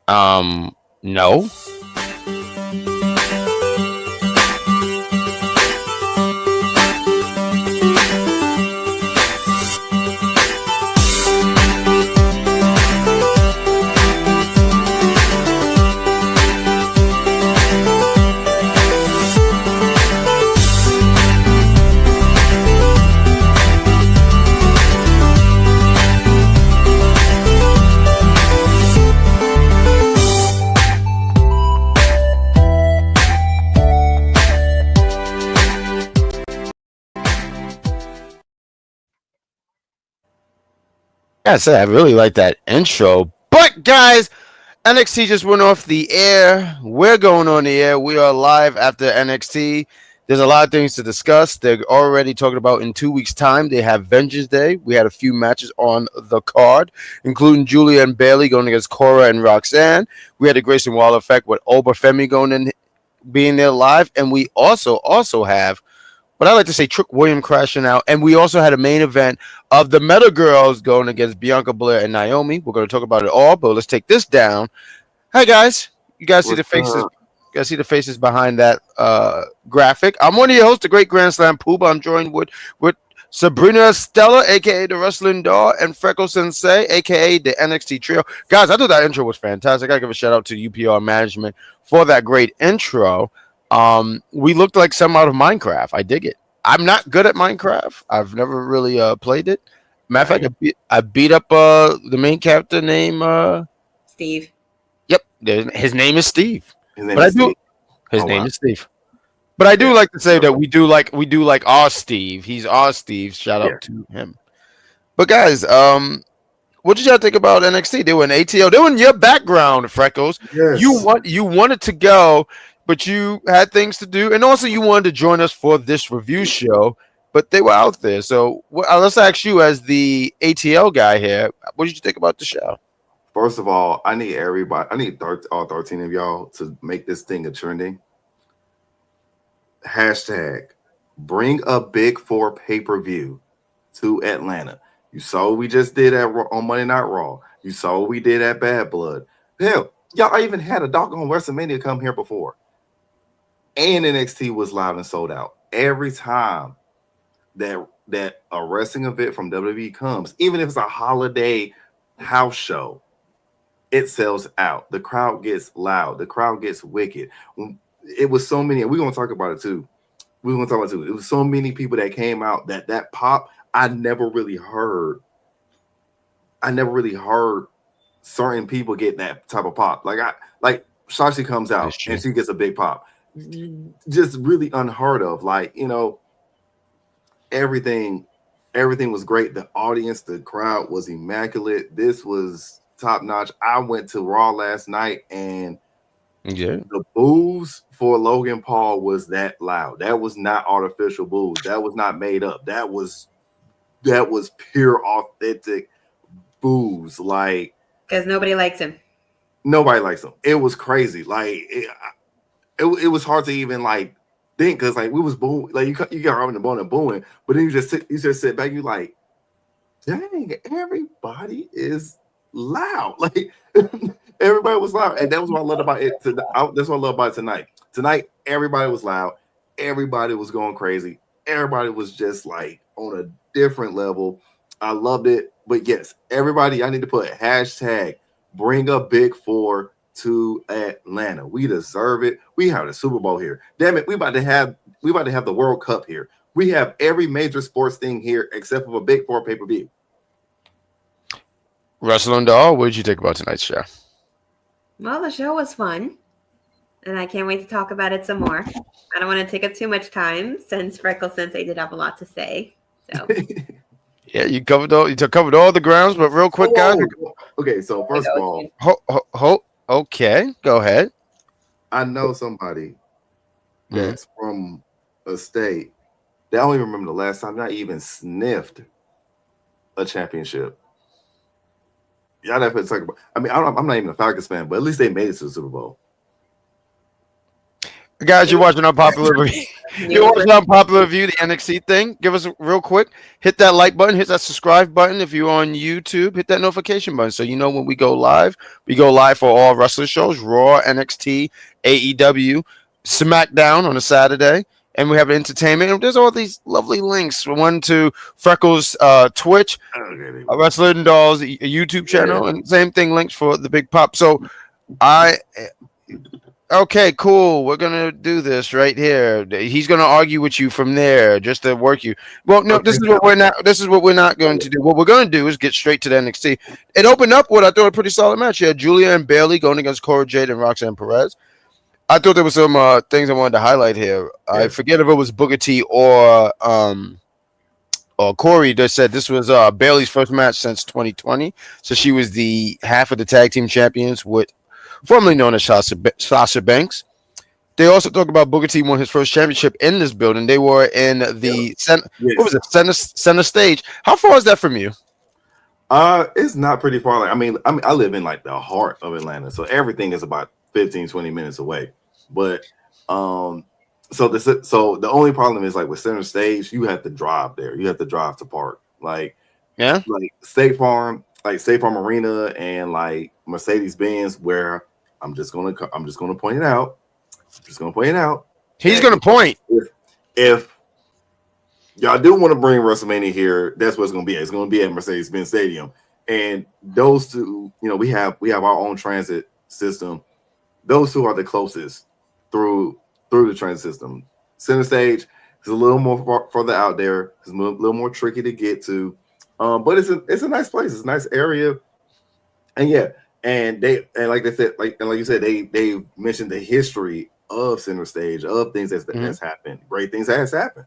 No. Yeah, I said I really like that intro. But guys, NXT just went off the air. We're going on the air. We are live after NXT. There's a lot of things to discuss. They're already talking about in 2 weeks' time. They have Vengeance Day. We had a few matches on the card, including Giulia and Bayley going against Cora and Roxanne. We had the Grayson Waller Effect with Oba Femi going in, being there live, and we also have but I like to say Trick William crashing out. And we also had a main event of the Meta Girls going against Bianca, Belair, and Naomi. We're going to talk about it all, but let's take this down. Hi guys, you guys see the What's faces? up? You guys see the faces behind that graphic? I'm one of your hosts, the Great Grand Slam Pooba. I'm joined with Sabrina Estella, aka the Wrestling Doll, and Frecklesensei, aka the NXT Trio. Guys, I thought that intro was fantastic. I gotta give a shout out to UPR management for that great intro. We looked like some out of Minecraft. I dig it. I'm not good at Minecraft. I've never really played it. Matter of fact, Dang. I beat up the main character name. Steve. Yep, his name is Steve. His name But I is do. Steve. His Oh name wow. is Steve. But I do Yeah. like to say that we do like our Steve. He's our Steve. Shout Yeah. out to him. But guys, what did y'all think about NXT? They were in ATO. They were in your background, Freckles. Yes. You wanted to go, but you had things to do, and also you wanted to join us for this review show. But they were out there. So let's ask you, as the ATL guy here, what did you think about the show? First of all, I need everybody. I need all 13 of y'all to make this thing a trending hashtag. Bring a Big Four pay-per-view to Atlanta. You saw what we just did on Monday Night Raw. You saw what we did at Bad Blood. Hell, y'all even had a doggone WrestleMania come here before, and NXT was live and sold out every time that a wrestling event from WWE comes, even if it's a holiday house show, it sells out. The crowd gets loud. The crowd gets wicked. It was so many, and we're gonna talk about it too. We're gonna talk about it too. It was so many people that came out that pop. I never really heard certain people get that type of pop. Like Shotzi comes out and she gets a big pop. Just really unheard of. Like, everything was great. The audience, the crowd was immaculate. This was top notch. I went to Raw last night, and Yeah. the boos for Logan Paul was that loud. That was not artificial boos. That was not made up. That was pure authentic boos. Like, Because nobody likes him. nobody likes him. It was crazy. Like, it was hard to even like think, because like we was booing, like you got around the bone and booing, but then you just sit back, you like, dang, everybody is loud. Like, everybody was loud, and that was what I loved about it. That's what I love about it tonight. Tonight, everybody was loud. Everybody was going crazy. Everybody was just like on a different level. I loved it. But yes, everybody, I need to put hashtag bring a Big Four to Atlanta. We deserve it. We have the Super Bowl here. Damn it, we about to have the World Cup here. We have every major sports thing here except for a Big Four pay-per-view. Wrestling Doll, what did you think about tonight's show? Well, the show was fun, and I can't wait to talk about it some more. I don't want to take up too much time since Frecklesensei did have a lot to say. So Yeah, you covered all the grounds, but real quick, guys. Okay, so first of all, Okay, go ahead. I know somebody that's from a state that I don't even remember the last time I even sniffed a championship. Y'all have to talk about. I mean, I'm not even a Falcons fan, but at least they made it to the Super Bowl. Guys, you're watching Unpopular Review. You're New watching Unpopular Review, the NXT thing. Give us a real quick. Hit that like button. Hit that subscribe button. If you're on YouTube, hit that notification button so you know when we go live. We go live for all wrestling shows: Raw, NXT, AEW, SmackDown on a Saturday, and we have entertainment. And there's all these lovely links. One to Freckles' Twitch, Wrestling Dolls YouTube channel, and same thing links for the Big Pop. So I. Okay, cool. We're gonna do this right here. He's gonna argue with you from there just to work you. Well, no, this is what we're not. This is what we're not going to do. What we're gonna do is get straight to the NXT. It opened up with I thought a pretty solid match. You had Giulia and Bayley going against Cora, Jade, and Roxanne Perez. I thought there was some things I wanted to highlight here. I forget if it was Booker T or Corey that said this was Bayley's first match since 2020. So she was the half of the tag team champions with formerly known as Sasha Banks. They also talk about Booker T won his first championship in this building. They were in the center stage. How far is that from you? It's not pretty far. Like, I mean, I live in like the heart of Atlanta, so everything is about 15, 20 minutes away. But so the only problem is like with center stage, you have to drive there. You have to drive to park. Like State Farm Arena and like Mercedes-Benz, where I'm just gonna point it out. He's gonna point. If y'all do want to bring WrestleMania here, that's what it's gonna be. It's gonna be at Mercedes-Benz Stadium. And those two, we have our own transit system. Those two are the closest through the transit system. Center stage is a little more further out there. It's a little more tricky to get to. But it's a nice place. It's a nice area. And like they said, like you said, they mentioned the history of center stage, of things that's happened, great things that has happened.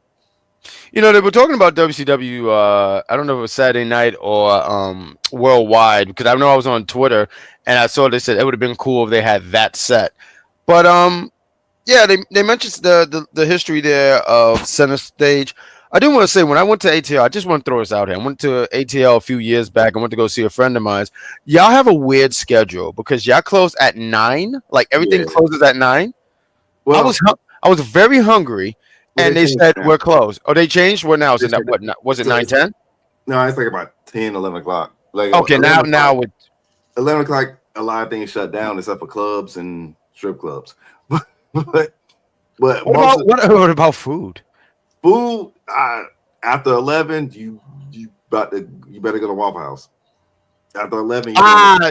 They were talking about WCW. I don't know if it was Saturday night or worldwide, because I know I was on Twitter and I saw they said it would have been cool if they had that set. But they mentioned the history there of center stage. I do want to say, when I went to ATL, I just want to throw this out here. I went to ATL a few years back. I went to go see a friend of mine. Y'all have a weird schedule because y'all close at 9. Like everything closes at 9. Well, I was very hungry, and they said we're closed. Oh, they changed. What now? Was it 9:10? No, it's like about 10, 11 o'clock. Like okay, now with 11 o'clock, a lot of things shut down except for clubs and strip clubs. but what about food? Food after 11, you better go to Waffle House. After 11,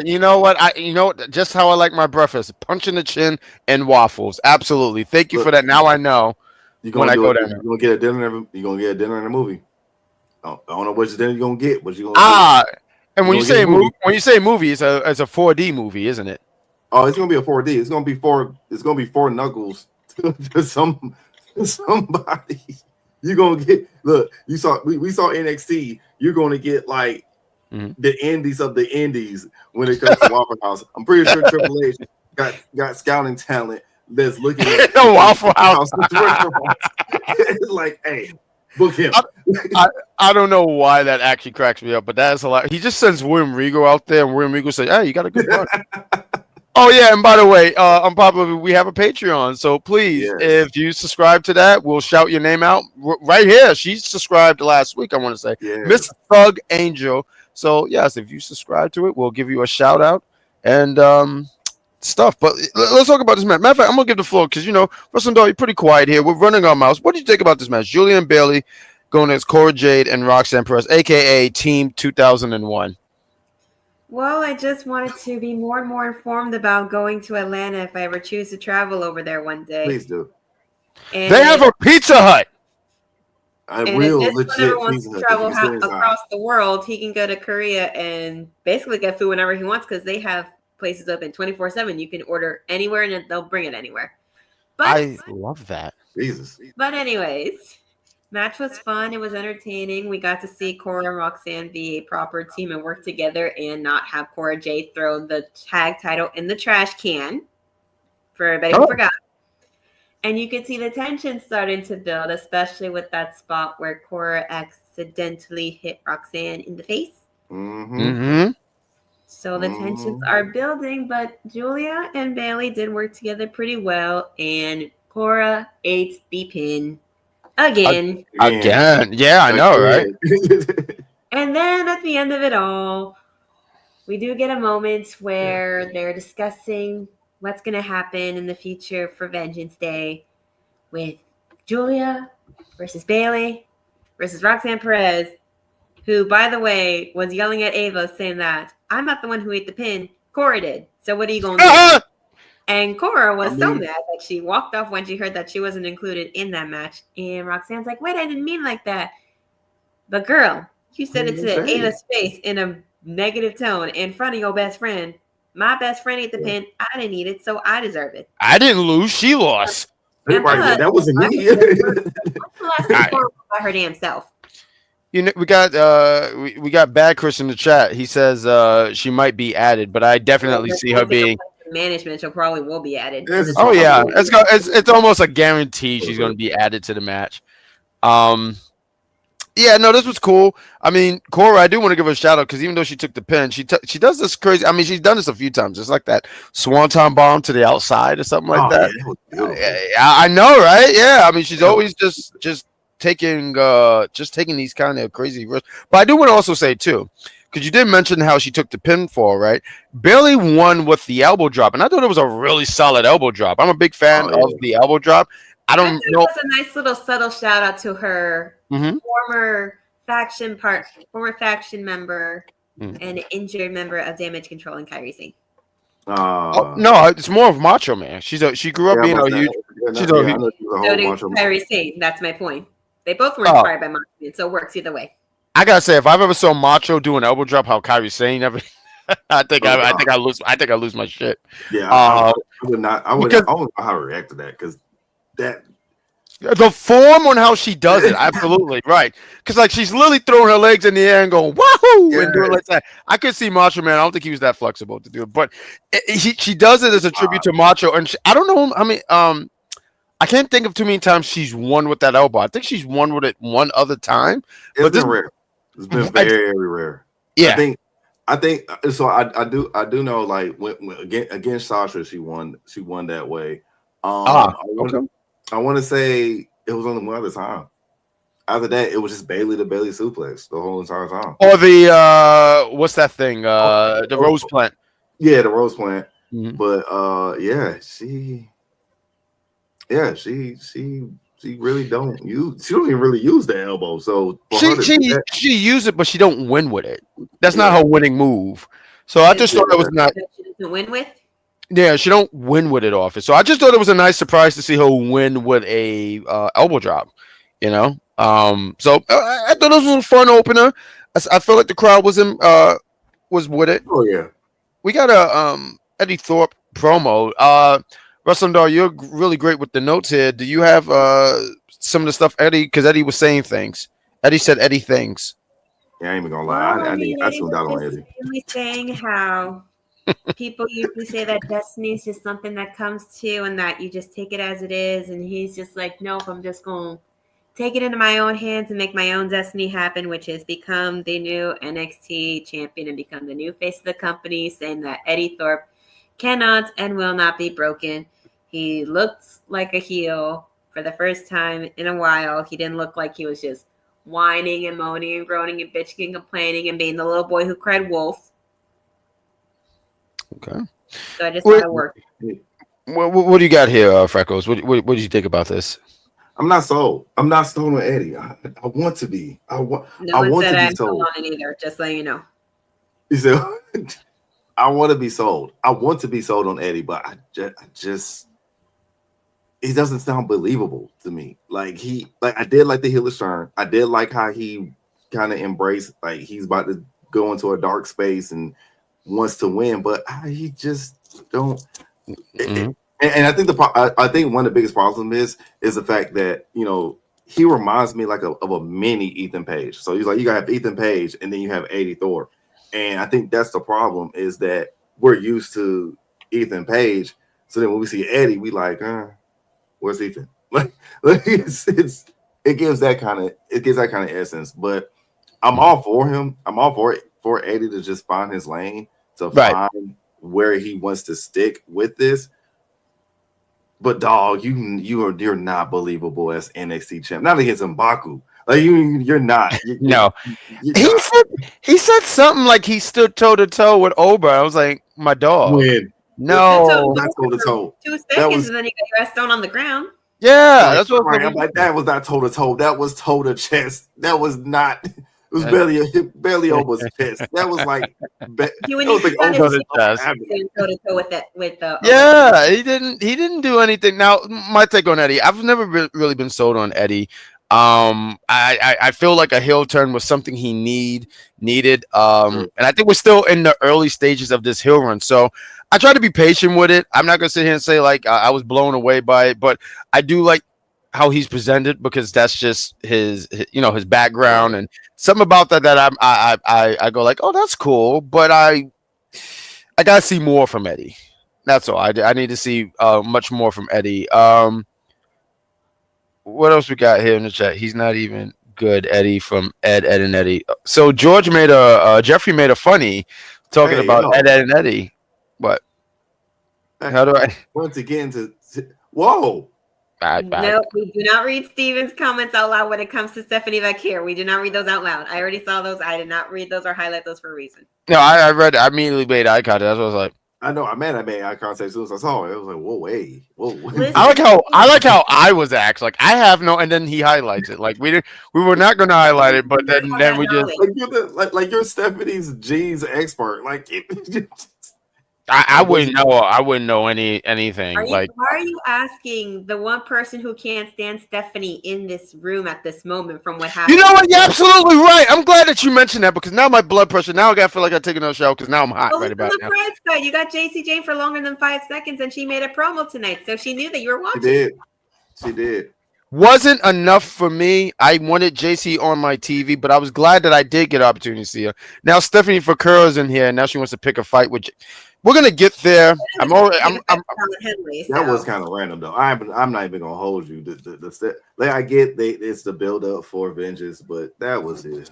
you know what? Just how I like my breakfast: punch in the chin and waffles. Absolutely. Thank you for that. Now I know when I go down there. You're gonna get a dinner. You're gonna get a dinner and a movie. I don't know which dinner you're gonna get. What you gonna get. And when you say movie, it's a 4D movie, isn't it? Oh, it's gonna be a 4D. It's gonna be four knuckles to somebody. You're gonna get we saw NXT. You're gonna get like the indies of the indies when it comes to Waffle House. I'm pretty sure Triple H got scouting talent that's looking at the Waffle House. It's like, hey, book him. I don't know why that actually cracks me up, but that is a lot. He just sends William Regal out there, and William Regal says, "Hey, you got a good run." Oh yeah, and by the way, Unpopular, we have a Patreon, so please, if you subscribe to that, we'll shout your name out right here. She subscribed last week, I want to say, Miss Thug Angel. So yes, if you subscribe to it, we'll give you a shout out and stuff. But let's talk about this match. Matter of fact, I'm gonna give the floor because Wrestling Dog, you're pretty quiet here. We're running our mouths. What did you think about this match? Giulia and Bayley going against Cora, Jade, and Roxanne Perez, aka Team 2001. Well, I just wanted to be more and more informed about going to Atlanta if I ever choose to travel over there one day. Please do. And they have a Pizza Hut. If ever wants to travel across the world, he can go to Korea and basically get food whenever he wants because they have places open 24/7. You can order anywhere and they'll bring it anywhere. But I love that. Jesus. But anyways, match was fun. It was entertaining. We got to see Cora and Roxanne be a proper team and work together and not have Cora Jade throw the tag title in the trash can for everybody who forgot. And you could see the tension starting to build, especially with that spot where Cora accidentally hit Roxanne in the face. So the tensions are building, but Giulia and Bayley did work together pretty well. And Cora ate the pin again. Again. Yeah, I know, right? And then at the end of it all, we do get a moment where they're discussing what's going to happen in the future for Vengeance Day with Giulia versus Bayley versus Roxanne Perez, who, by the way, was yelling at Ava saying that I'm not the one who ate the pin. Cora did. So what are you going to do? And Cora was so mad that she walked off when she heard that she wasn't included in that match. And Roxanne's like, wait, I didn't mean like that. But girl, you said it to Ava's face in a negative tone in front of your best friend. My best friend ate the pin. I didn't eat it, so I deserve it. I didn't lose. She lost. That wasn't me. That's the last time Cora by her damn self. You know, we got Bad Chris in the chat. He says she might be added, but I definitely see her being management. She'll probably will be added. Oh yeah, it's almost a guarantee she's going to be added to the match. Yeah, no, this was cool. I mean, Cora, I do want to give her a shout out because even though she took the pin, she does this crazy. I mean, she's done this a few times. It's like that swanton bomb to the outside or something like that. I know, right? Yeah, I mean, she's always just taking these kind of crazy risks. But I do want to also say too, because you did mention how she took the pinfall, right? Bayley won with the elbow drop, and I thought it was a really solid elbow drop. I'm a big fan of the elbow drop. I don't know. It was a nice little subtle shout out to her former faction member and injured member of Damage Control and Kairi Sane. No, it's more of Macho Man. She grew up being a huge. Kairi Sane. That's my point. They both were inspired by Macho Man, so it works either way. I gotta say, if I've ever saw Macho do an elbow drop, how Kairi Sane never. I think I lose my shit. Yeah, I would not. I don't know how to react to that because that. The form on how she does it, absolutely right. Because like she's literally throwing her legs in the air and going wahoo and doing like that. I could see Macho Man. I don't think he was that flexible to do it, but she does it as a tribute to Macho. And I don't know. I mean, I can't think of too many times she's won with that elbow. I think she's won with it one other time. It's been rare. It's been very rare. Yeah, I think so. I do know like when against Sasha, she won that way. Okay. I want to say it was only one other time. After that, it was just Bayley to Bayley suplex the whole entire time. Or the what's that thing? The rose plant. Yeah, the rose plant. Mm-hmm. But she really don't use. She don't even really use the elbow. So she use it, but she don't win with it. That's not her winning move. So I just thought it was not. She doesn't win with. Yeah, she don't win with it often. So I just thought it was a nice surprise to see her win with a elbow drop. You know, so I thought this was a fun opener. I feel like the crowd was with it. Oh yeah, we got a Eddie Thorpe promo. Wrestling Dog, you're really great with the notes here. Do you have some of the stuff Eddie? Because Eddie was saying things. Eddie said Eddie things. Yeah, I ain't even gonna lie. I tuned out on Eddie. Saying how. People usually say that destiny is just something that comes to you and that you just take it as it is. And he's just like, nope, I'm just going to take it into my own hands and make my own destiny happen, which is become the new NXT champion and become the new face of the company, saying that Eddie Thorpe cannot and will not be broken. He looks like a heel for the first time in a while. He didn't look like he was just whining and moaning and groaning and bitching and complaining and being the little boy who cried wolf. Okay. So I just thought it worked. What do you got here, Freckles? What did you think about this? I'm not sold. I'm not sold on Eddie. I want to be. I want to be sold. On it either, just so you know. You said, I want to be sold. I want to be sold on Eddie, but I just he doesn't sound believable to me. I did like the heel turn. I did like how he kind of embraced like he's about to go into a dark space and wants to win, but he just don't. And I think I think one of the biggest problems is the fact that he reminds me like of a mini Ethan Page. So he's like you gotta have Ethan Page and then you have Eddie Thorpe, and I think that's the problem is that we're used to Ethan Page. So then when we see Eddie, we like, where's Ethan? Like it gives that kind of essence. But I'm all for him. I'm all for Eddie to just find his lane. To find where he wants to stick with this. But dog, you're not believable as NXT champ. Not against Mbaku. Like you're not. No, You're not. he said something like he stood toe to toe with Oba. I was like, my dog. When No, that's toe to toe. 2 That seconds, was and then you got your ass thrown on the ground. yeah, like, that's what I'm like that was not toe to toe. That was toe to chest. That was not. It was barely Oba's chest. That was like. You when That was you like done Oba's it, abdomen. toe to toe with that with the Yeah, he didn't do anything. Now, my take on Eddie, I've never really been sold on Eddie. I feel like a heel turn was something he needed. And I think we're still in the early stages of this heel run. So I try to be patient with it. I'm not gonna sit here and say like I was blown away by it, but I do like how he's presented because that's just his his background and something about that I go like, oh, that's cool, but I gotta see more from Eddie. That's all. I need to see much more from Eddie. What else we got here in the chat? He's not even good. Eddie from Ed, and Eddie. So George made Jeffrey made a funny talking about Ed, and Eddie. What? How do I? Once again, whoa. No, we do not read Steven's comments out loud when it comes to Stephanie Vacquier. We do not read those out loud. I already saw those. I did not read those or highlight those for a reason. No, I read. I immediately made eye contact. That's what I was like. I know. I made eye contact as soon as I saw it. I was like, whoa, wait, whoa. Listen, I like how I was act like I have no, and then he highlights it. Like we were not going to highlight it, but then we just like you're Stephanie's G's expert. Like I wouldn't know. I wouldn't know anything. Why are you asking the one person who can't stand Stephanie in this room at this moment from what happened? You know what? You're absolutely right. I'm glad that you mentioned that because now my blood pressure. Now I gotta feel like I take another shower because now I'm hot right about now. Side, you got JC Jane for longer than 5 seconds, and she made a promo tonight, so she knew that you were watching. She did. Wasn't enough for me. I wanted JC on my TV, but I was glad that I did get an opportunity to see her. Now Stephanie Frecklesensei is in here, and now she wants to pick a fight with. We're gonna get there. Henley, that was kind of random though. I'm not even gonna hold you. Like I get it's the build up for vengeance, but that was it.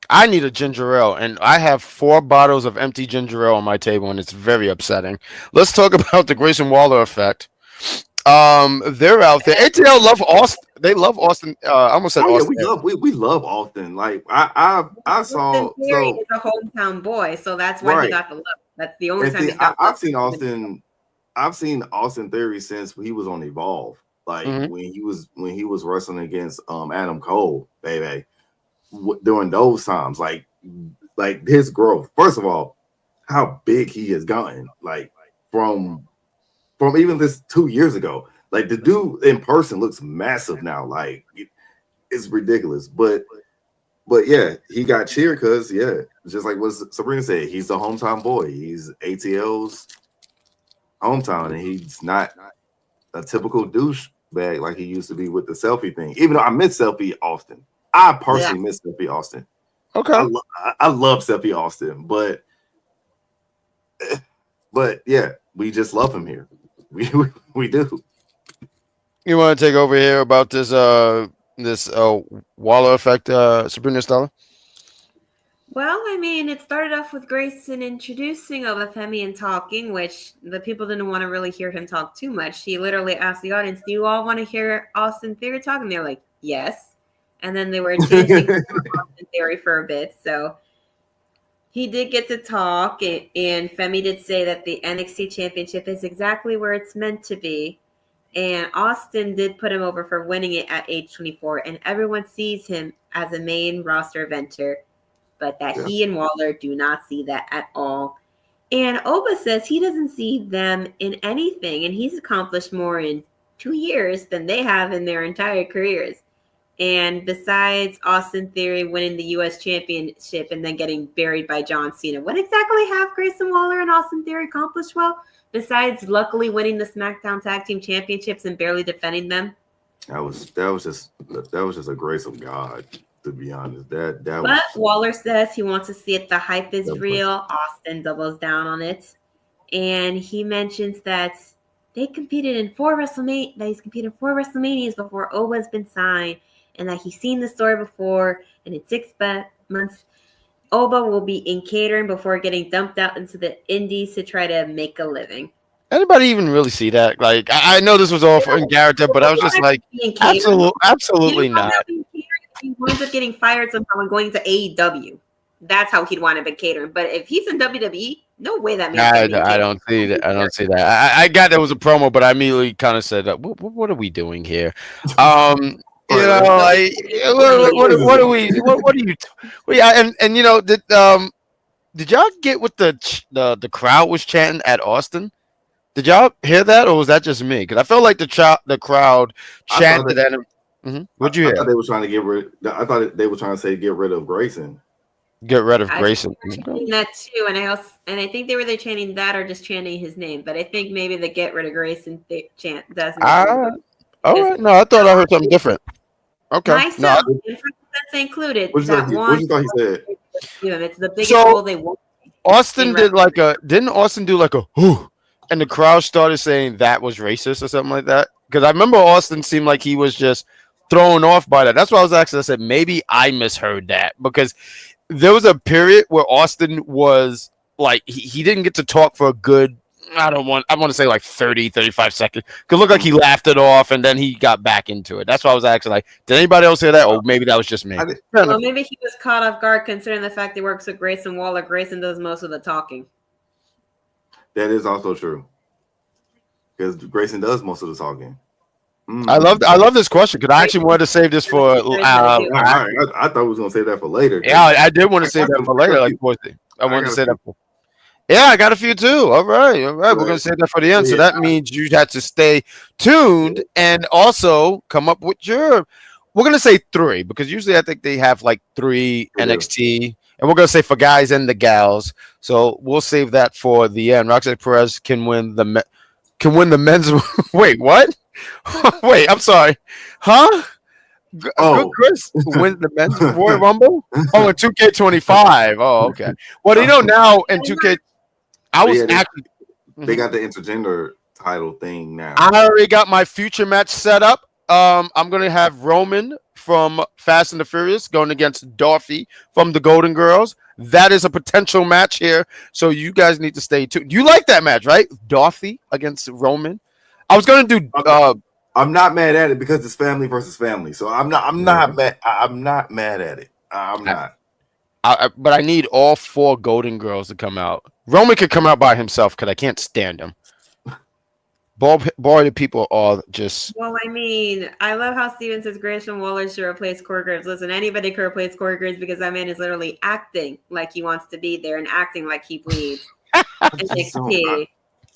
I need a ginger ale, and I have 4 bottles of empty ginger ale on my table, and it's very upsetting. Let's talk about the Grayson Waller effect. They're out there. ATL love Austin. They love Austin. I almost said Austin. Yeah, we love Austin. Like I saw. Theory is a hometown boy, so that's why he got the love. That's the only time I've seen Austin. I've seen Austin Theory since he was on Evolve. Like when he was wrestling against Adam Cole, baby. During those times, like his growth. First of all, how big he has gotten. Like from even this 2 years ago. Like the dude in person looks massive now. Like it's ridiculous. But yeah, he got cheered because just like what Sabrina said, he's the hometown boy. He's ATL's hometown, and he's not a typical douchebag like he used to be with the selfie thing. Even though I miss Selfie Austin, I personally miss Selfie Austin. Okay, I love Selfie Austin, but yeah, we just love him here. We do. You want to take over here about this Waller effect, Sabrina Estella? Well, I mean, it started off with Grayson introducing Oba Femi and talking, which the people didn't want to really hear him talk too much. He literally asked the audience, "Do you all want to hear Austin Theory talk?" And they're like, "Yes." And then they were changing Austin Theory for a bit. So he did get to talk, and Femi did say that the NXT Championship is exactly where it's meant to be. And Austin did put him over for winning it at age 24, and everyone sees him as a main roster eventer, but that he and Waller do not see that at all. And Oba says he doesn't see them in anything, and he's accomplished more in 2 years than they have in their entire careers. And besides Austin Theory winning the U.S. Championship and then getting buried by John Cena, what exactly have Grayson Waller and Austin Theory accomplished? Well, besides luckily winning the SmackDown Tag Team Championships and barely defending them. That was just a grace of God, to be honest. But Waller says he wants to see if the hype is real. Austin doubles down on it. And he mentions that they competed in 4 WrestleMania. That he's competed in 4 WrestleManias before Oba's been signed, and that he's seen the story before. And in 6 months, Oba will be in catering before getting dumped out into the indies to try to make a living. Anybody even really see that? Like, I know this was all for in character, but I was just like, absolutely He didn't want not. that being catering. He winds up getting fired somehow and going to AEW. That's how he'd want to be catering. But if he's in WWE, no way that man's I, getting I catering. don't see that. I don't see that. I got there was a promo, but I immediately kind of said, what are we doing here? You know, like what are we? What are you? Yeah, and you know, did y'all get what the crowd was chanting at Austin? Did y'all hear that, or was that just me? Because I felt like the crowd chanted at him. What'd you I hear? thought they were trying to get rid. I thought they were trying to say get rid of Grayson. Get rid of I Grayson. think they're chanting that too, and I think they were either chanting that or just chanting his name. But I think maybe the get rid of Grayson chant does make a little bit. All right. No, I thought I heard something different. Okay. Myself, and Frecklesensei included, What that you thought he said? It's the biggest role they want. Austin did like didn't Austin do like a whoo, and the crowd started saying that was racist or something like that? Because I remember Austin seemed like he was just thrown off by that. That's why I was actually I said maybe I misheard that because there was a period where Austin was like he didn't get to talk for a good I want to say like 30, 35 seconds. Could look like he laughed it off and then he got back into it. That's why I was actually like, did anybody else hear that? Or maybe that was just me. Well, maybe he was caught off guard considering the fact he works with Grayson Waller. Grayson does most of the talking. That is also true. Because Grayson does most of the talking. I love this question because I actually wanted to save this for. I thought we was gonna say that for later. Yeah, I did want to save that for later. Like I wanted to say that for. Yeah, I got a few too. All right. We're gonna save that for the end. So that means you had to stay tuned and also come up with your. We're gonna say 3 because usually I think they have like 3 NXT, and we're gonna say for guys and the gals. So we'll save that for the end. Roxanne Perez can win the men's. Wait, what? Wait, I'm sorry. Huh? Good Chris wins the men's Royal Rumble. Oh, in 2K25. Oh, okay. Well, you know now in 2K, I was actually. They got the intergender title thing now. I already got my future match set up. I'm gonna have Roman from Fast and the Furious going against Dorothy from the Golden Girls. That is a potential match here, so you guys need to stay tuned. You like that match, right? Dorothy against Roman. I was gonna do. I'm not mad at it because it's family versus family. So I'm not mad. I'm not mad at it. I'm not. But I need all 4 Golden Girls to come out. Roman could come out by himself because I can't stand him. Boy, the people are just. Well, I mean, I love how Steven says Grayson Waller should replace Corey Graves. Listen, anybody could replace Corey Graves because that man is literally acting like he wants to be there and acting like he bleeds. NXT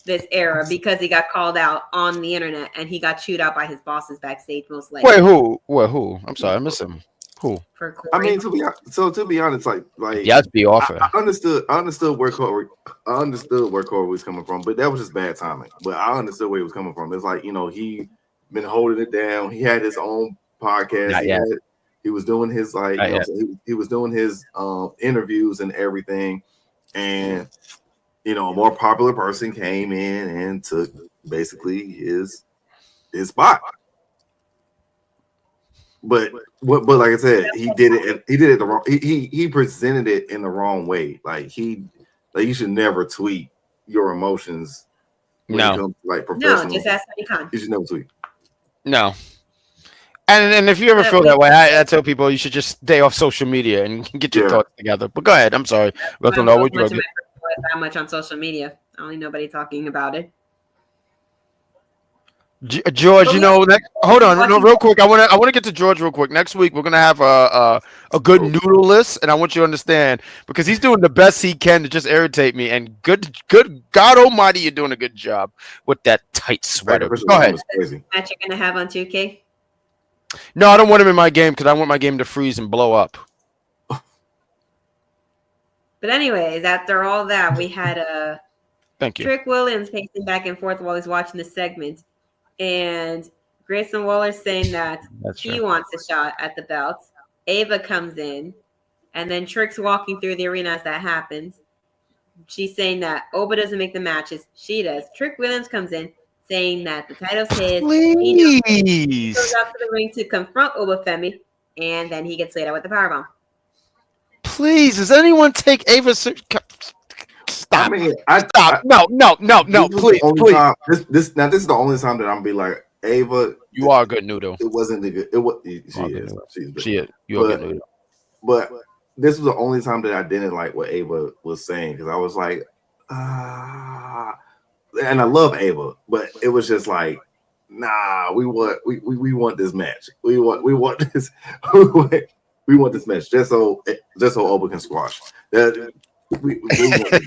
this era because he got called out on the internet and he got chewed out by his bosses backstage most likely. Wait, who? Well, who? I'm sorry, I missed him. Who? I mean, to be honest, like yeah, to be offered. I understood where Cora was coming from, but that was just bad timing. But I understood where he was coming from. It's like he been holding it down. He had his own podcast. He was doing his he was doing his interviews and everything, and a more popular person came in and took basically his spot. But like I said, he did it the wrong. He presented it in the wrong way. Like you should never tweet your emotions when it comes to like professional. No, just ask Tony Khan. You should never tweet. No. And if you ever feel that way, I tell people you should just stay off social media and get your thoughts together. But go ahead. I'm sorry. That much on social media. I only nobody talking about it. George, hold on, real quick. I want to get to George real quick. Next week we're gonna have a good noodle list, and I want you to understand because he's doing the best he can to just irritate me. And good God Almighty, you're doing a good job with that tight sweater. Go ahead. Match you're gonna have on 2K? No, I don't want him in my game because I want my game to freeze and blow up. But anyways, after all that, we had thank you. Trick Williams pacing back and forth while he's watching the segment. And Grayson Waller saying that he wants a shot at the belt. Ava comes in, and then Trick's walking through the arena as that happens. She's saying that Oba doesn't make the matches. She does. Trick Williams comes in saying that the title's his. Please. He goes out to the ring to confront Oba Femi, and then he gets laid out with the powerbomb. Please, does anyone take Ava? Stop. I mean, Stop. No, please, please. This is the only time that I'm be like, Ava, You are a good noodle. It wasn't a good. It was. She is. You're a good noodle. But this was the only time that I didn't like what Ava was saying because I was like, and I love Ava, but it was just like, nah, we want this match. We want this. We want this match just so Oba can squash. That we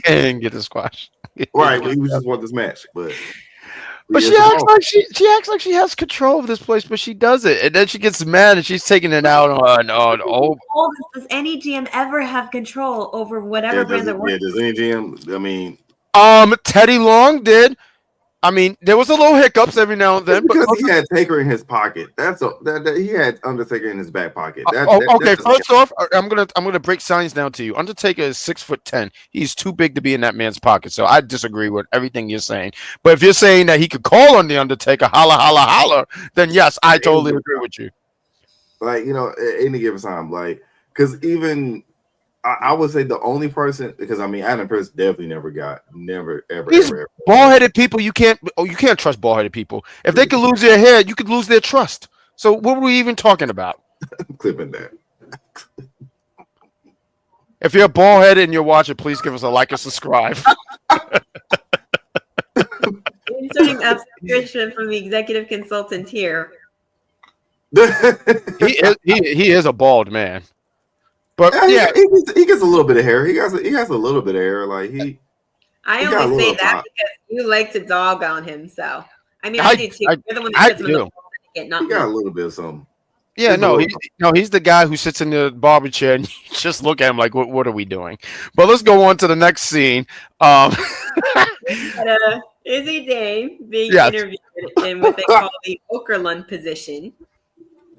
and get the squash. Right, we just want this match, but she acts like she has control of this place, but she doesn't, and then she gets mad and she's taking it out on Oba. Does any GM ever have control over whatever brand they're working? Does any GM? I mean, Teddy Long did. I mean, there was a little hiccups every now and then, because he had Taker in his pocket. He had Undertaker in his back pocket. Okay, first off, I'm gonna break science down to you. Undertaker is 6'10". He's too big to be in that man's pocket. So I disagree with everything you're saying. But if you're saying that he could call on the Undertaker, holla, holla, holla, then yes, I totally agree with you. Like, any given time, like, because even I would say the only person, because I mean, Adam Pearce definitely never ever. Bald-headed people, you can't trust bald-headed people. If they could lose their hair, you could lose their trust. So what were we even talking about? I'm clipping that. If you're bald-headed and you're watching, please give us a like and subscribe. Inserting a subscription from the executive consultant here. He is a bald man. But yeah, he gets a little bit of hair. He has a little bit of hair. Like I only say that because you like to dog on him. So I mean, I do too. You're the one that puts him in the he got a little bit of something. Yeah, he's the guy who sits in the barber chair and you just look at him like, what are we doing? But let's go on to the next scene. Izzy Dane being interviewed in what they call the Okerlund position.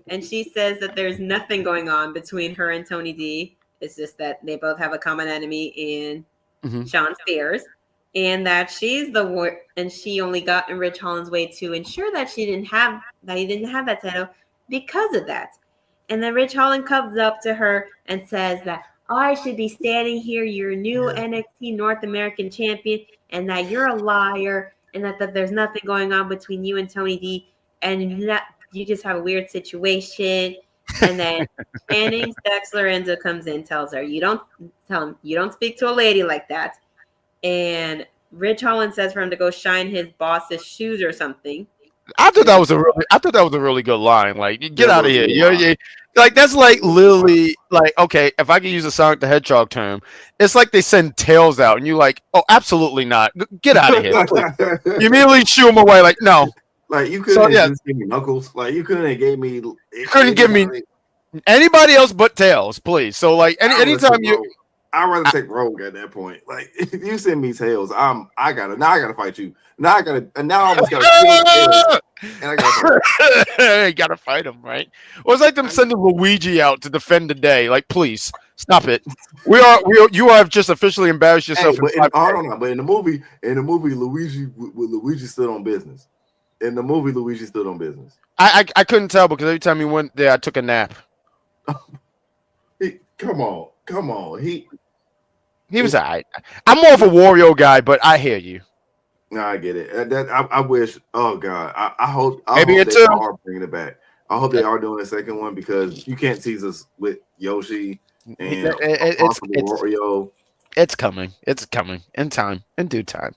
And she says that there's nothing going on between her and Tony D. It's just that they both have a common enemy in Sean Spears. And that she's the one, and she only got in Rich Holland's way to ensure that he didn't have that title because of that. And then Rich Holland comes up to her and says that I should be standing here, your new NXT North American champion, and that you're a liar, and that there's nothing going on between you and Tony D, and you just have a weird situation. And then Channing Dexler comes in, tells her, you don't speak to a lady like that. And Rich Holland says for him to go shine his boss's shoes or something. I thought that was a really good line. Like, get out of here. You're like, that's like literally like, okay, if I could use a Sonic the Hedgehog term, it's like they send tails out and you're like, oh, absolutely not. Get out of here. You immediately shoo them away. Like, no. Like, you couldn't just give me Knuckles. Like, you couldn't have gave me. You couldn't give me anybody else but Tails, please. So like, anytime I'd rather take Rogue at that point. Like, if you send me Tails, I gotta fight you. Now I almost gotta kill Tails, and I gotta fight him, right? Well, it's like them sending Luigi out to defend the day. Like, please stop it. You have just officially embarrassed yourself. But in the movie, Luigi stood on business. In the movie, Luigi stood on business. I couldn't tell because every time he went there, I took a nap. Come on. He was all right. I'm more of a Wario guy, but I hear you. No, I get it. I wish. Oh God, I hope they are bringing it back. I hope they are doing a second one because you can't tease us with Yoshi and Wario. It's coming. It's coming in time, in due time.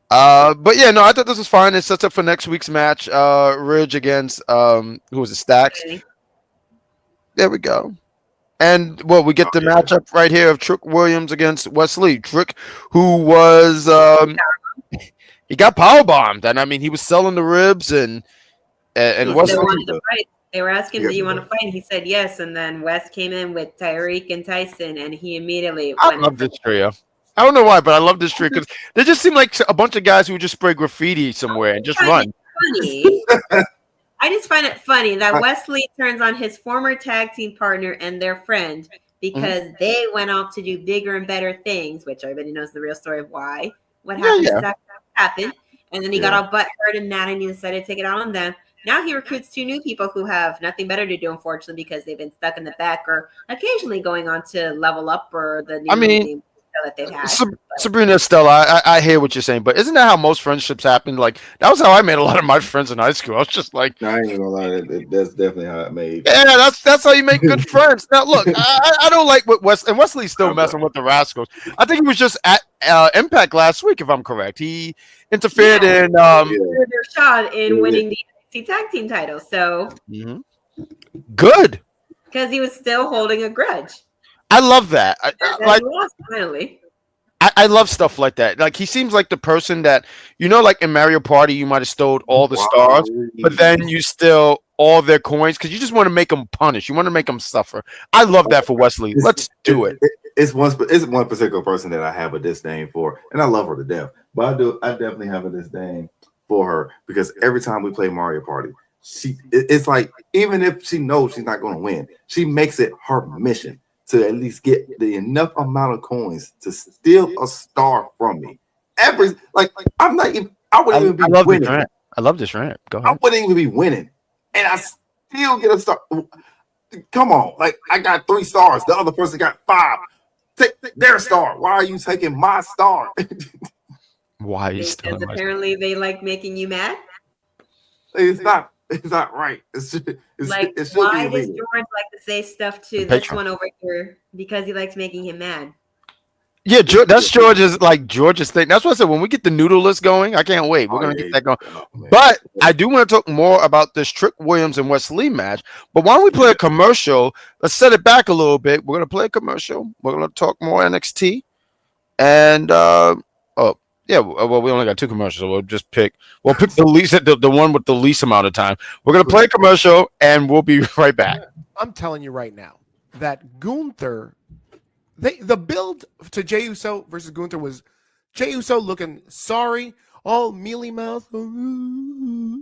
But yeah, no, I thought this was fine. It sets up for next week's match. Ridge against who was it? Stacks. There we go. And we get the matchup right here of Trick Williams against Wesley. Trick, who was he got powerbombed, and I mean he was selling the ribs and Wesley. They wanted to fight. They were asking, "Do you want to fight?" And he said yes. And then Wes came in with Tyreek and Tyson, and he immediately. I love this trio. I don't know why, but I love this trio because they just seem like a bunch of guys who would just spray graffiti somewhere and just run. Funny. I just find it funny that Wesley turns on his former tag team partner and their friend because they went off to do bigger and better things, which everybody knows the real story of why. What happened happened. And then he got all butthurt and mad and he decided to take it out on them. Now he recruits two new people who have nothing better to do, unfortunately, because they've been stuck in the back or occasionally going on to Level Up or the new that they've had. Sabrina, Estella, I hear what you're saying, but isn't that how most friendships happen? Like that was how I made a lot of my friends in high school. I was just like, No, I ain't gonna lie, that's definitely how it made. yeah, that's how you make good friends. Now, look, I don't like what Wesley's still messing with the Rascals. I think he was just at Impact last week, if I'm correct. He interfered in their shot in winning the NXT Tag Team title. So good, because he was still holding a grudge. I love that. He lost finally. I love stuff like that. Like he seems like the person that like in Mario Party, you might have stole all the stars, but then you steal all their coins because you just want to make them punish. You want to make them suffer. I love that for Wesley. Let's do it. It's one particular person that I have a disdain for, and I love her to death. But I definitely have a disdain for her because every time we play Mario Party, it's like even if she knows she's not going to win, she makes it her mission to at least get the enough amount of coins to steal a star from me. I'm not even. I wouldn't even be winning. I love this rant. Go ahead. I wouldn't even be winning, and I still get a star. Come on, like I got 3 stars. The other person got 5. Take their star. Why are you taking my star? Why are you stealing my star? Apparently, they like making you mad. It's not right. It's why does George like to say stuff to this one over here? Because he likes making him mad. Yeah, that's George's thing. That's what I said. When we get the noodle list going, I can't wait. We're gonna get that going. But I do want to talk more about this Trick Williams and Wesley match. But why don't we play a commercial? Let's set it back a little bit. We're gonna play a commercial. We're gonna talk more NXT, and we only got 2 commercials. So we'll pick the least, the one with the least amount of time. We're gonna play a commercial, and we'll be right back. I'm telling you right now that Gunther. The build to Jey Uso versus Gunther was Jey Uso looking sorry, all mealy mouth. Oh,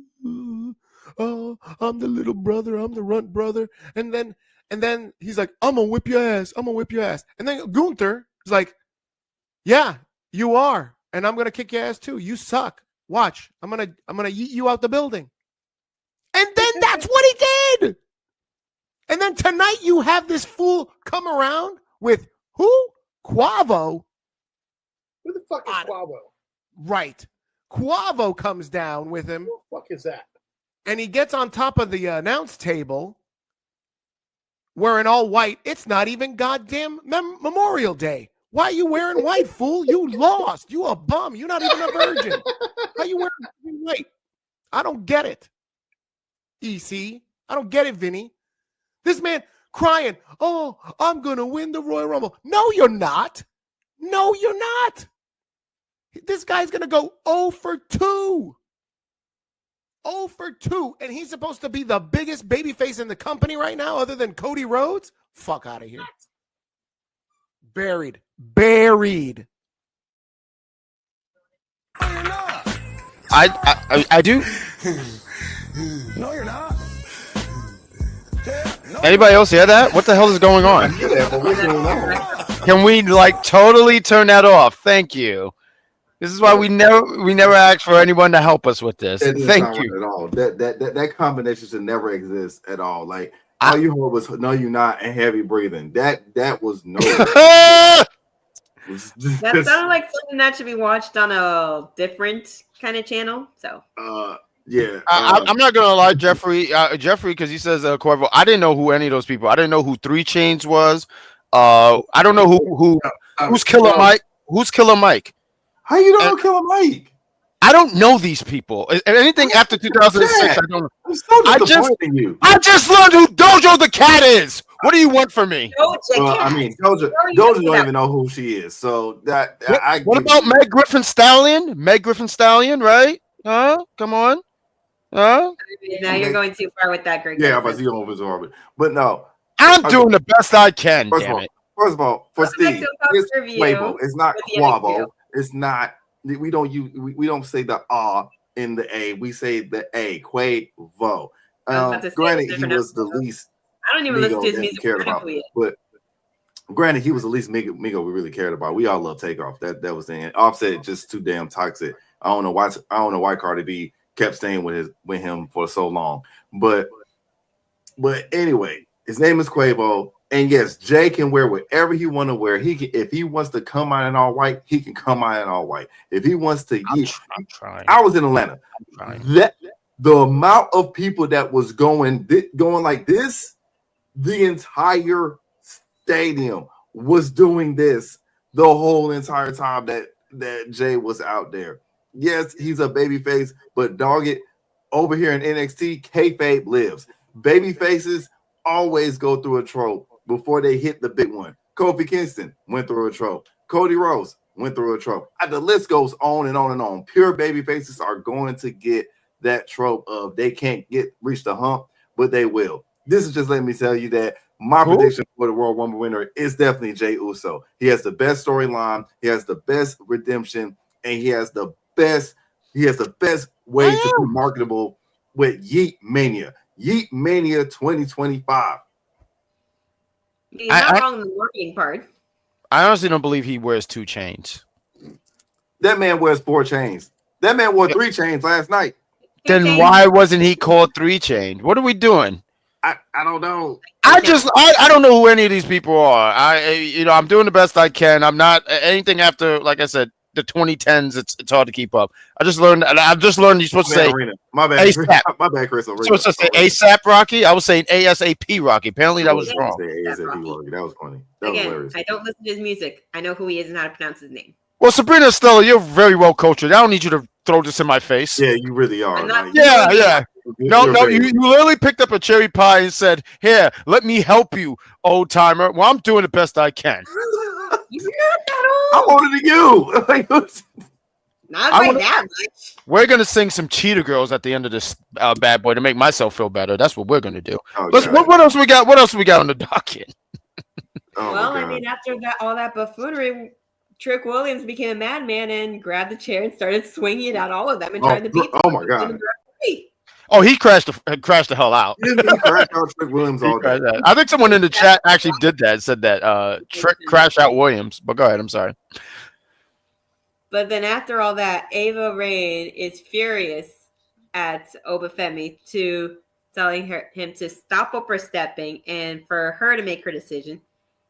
I'm the little brother. I'm the runt brother. And then he's like, I'm gonna whip your ass. I'm gonna whip your ass. And then Gunther is like, yeah, you are, and I'm gonna kick your ass too. You suck. Watch. I'm gonna yeet you out the building. And then that's what he did. And then tonight you have this fool come around with. Who? Quavo? Who the fuck is Quavo? Right. Quavo comes down with him. Who the fuck is that? And he gets on top of the announce table wearing all white. It's not even goddamn Memorial Day. Why are you wearing white, fool? You lost. You a bum. You're not even a virgin. How you wearing white? I don't get it. EC. I don't get it, Vinny. This man... crying, oh, I'm going to win the Royal Rumble. No, you're not. No, you're not. This guy's going to go 0 for 2. 0 for 2. And he's supposed to be the biggest babyface in the company right now other than Cody Rhodes? Fuck out of here. Buried. I do. No, you're not. Anybody else hear that? What the hell is going on? Can we totally turn that off? Thank you. This is why we never ask for anyone to help us with this. Thank you. At all. That combination should never exist at all. Like all you heard was "No, you're not" and heavy breathing. That was no. That sounded like something that should be watched on a different kind of channel. So. Yeah, I'm not gonna lie, Jeffrey, because he says Corvo. I didn't know who any of those people. I didn't know who 3 Chainz was. I don't know who's Killer Mike. Who's Killer Mike? How you don't know Killer Mike? I don't know these people. Anything after 2006, I don't know. I'm so disappointed in you. I just learned who Dojo the Cat is. What do you want from me? Doja don't even know who she is. So what about Meg Griffin Stallion? Meg Griffin Stallion, right? Come on. Now you're going too far with that, Greg. Yeah, I'm about to go over but no. I'm doing the best I can, damn it. First of all, for Steve, it's Quavo. It's not Quavo. It's not. We don't say the in the A. We say the A. Quavo. Granted, he was the least. I don't even listen to his music. But granted, he was the least Migo we really cared about. We all love Takeoff. That was the end. Offset just too damn toxic. I don't know why Cardi B kept staying with him for so long. But anyway, his name is Quavo. And yes, Jay can wear whatever he want to wear. He can, if he wants to come out in all white, he can come out in all white. If he wants to, I'm trying. I was in Atlanta. Trying. That the amount of people that was going like this, the entire stadium was doing this the whole entire time that Jay was out there. Yes, he's a baby face, but dog it, over here in NXT, kayfabe lives. Baby faces always go through a trope before they hit the big one. Kofi Kingston went through a trope. Cody Rhodes went through a trope. The list goes on and on and on. Pure baby faces are going to get that trope of they can't reach the hump, but they will. This is just letting me tell you that my prediction for the Royal Rumble winner is definitely Jey Uso. He has the best storyline, he has the best redemption, and he has the best way to be marketable with Yeet Mania. Yeet Mania 2025. You're not wrong in the marketing part. I honestly don't believe he wears 2 chains. That man wears 4 chains. That man wore 3 chains last night. Then why wasn't he called 3 chained? What are we doing? I don't know. I don't know who any of these people are. I'm doing the best I can. I'm not anything after, like I said, the 2010s. It's hard to keep up. I just learned you're supposed to say my bad. ASAP. My bad, Chris. You're supposed to say ASAP Rocky. I was saying ASAP Rocky. Apparently that was wrong. ASAP Rocky. That was funny. That was hilarious. I don't listen to his music. I know who he is and how to pronounce his name. Well, Sabrina, Estella, you're very well cultured. I don't need you to throw this in my face. Yeah, you really are. Yeah. No, you literally picked up a cherry pie and said, "Here, let me help you, old timer." Well, I'm doing the best I can. You're not that old. I'm older than you. Not by that much. We're gonna sing some Cheetah Girls at the end of this bad boy to make myself feel better. That's what we're gonna do. What else we got? What else we got on the docket? Well, I mean, after all that buffoonery, Trick Williams became a madman and grabbed the chair and started swinging it at all of them and trying to beat them. Oh my god! Oh, he crashed the hell out. He crashed out Trick Williams all day. I think someone in the chat actually did that. Said that Trick crashed out Williams. But go ahead. I'm sorry. But then after all that, Ava Raine is furious at Oba Femi to telling him to stop overstepping and for her to make her decision.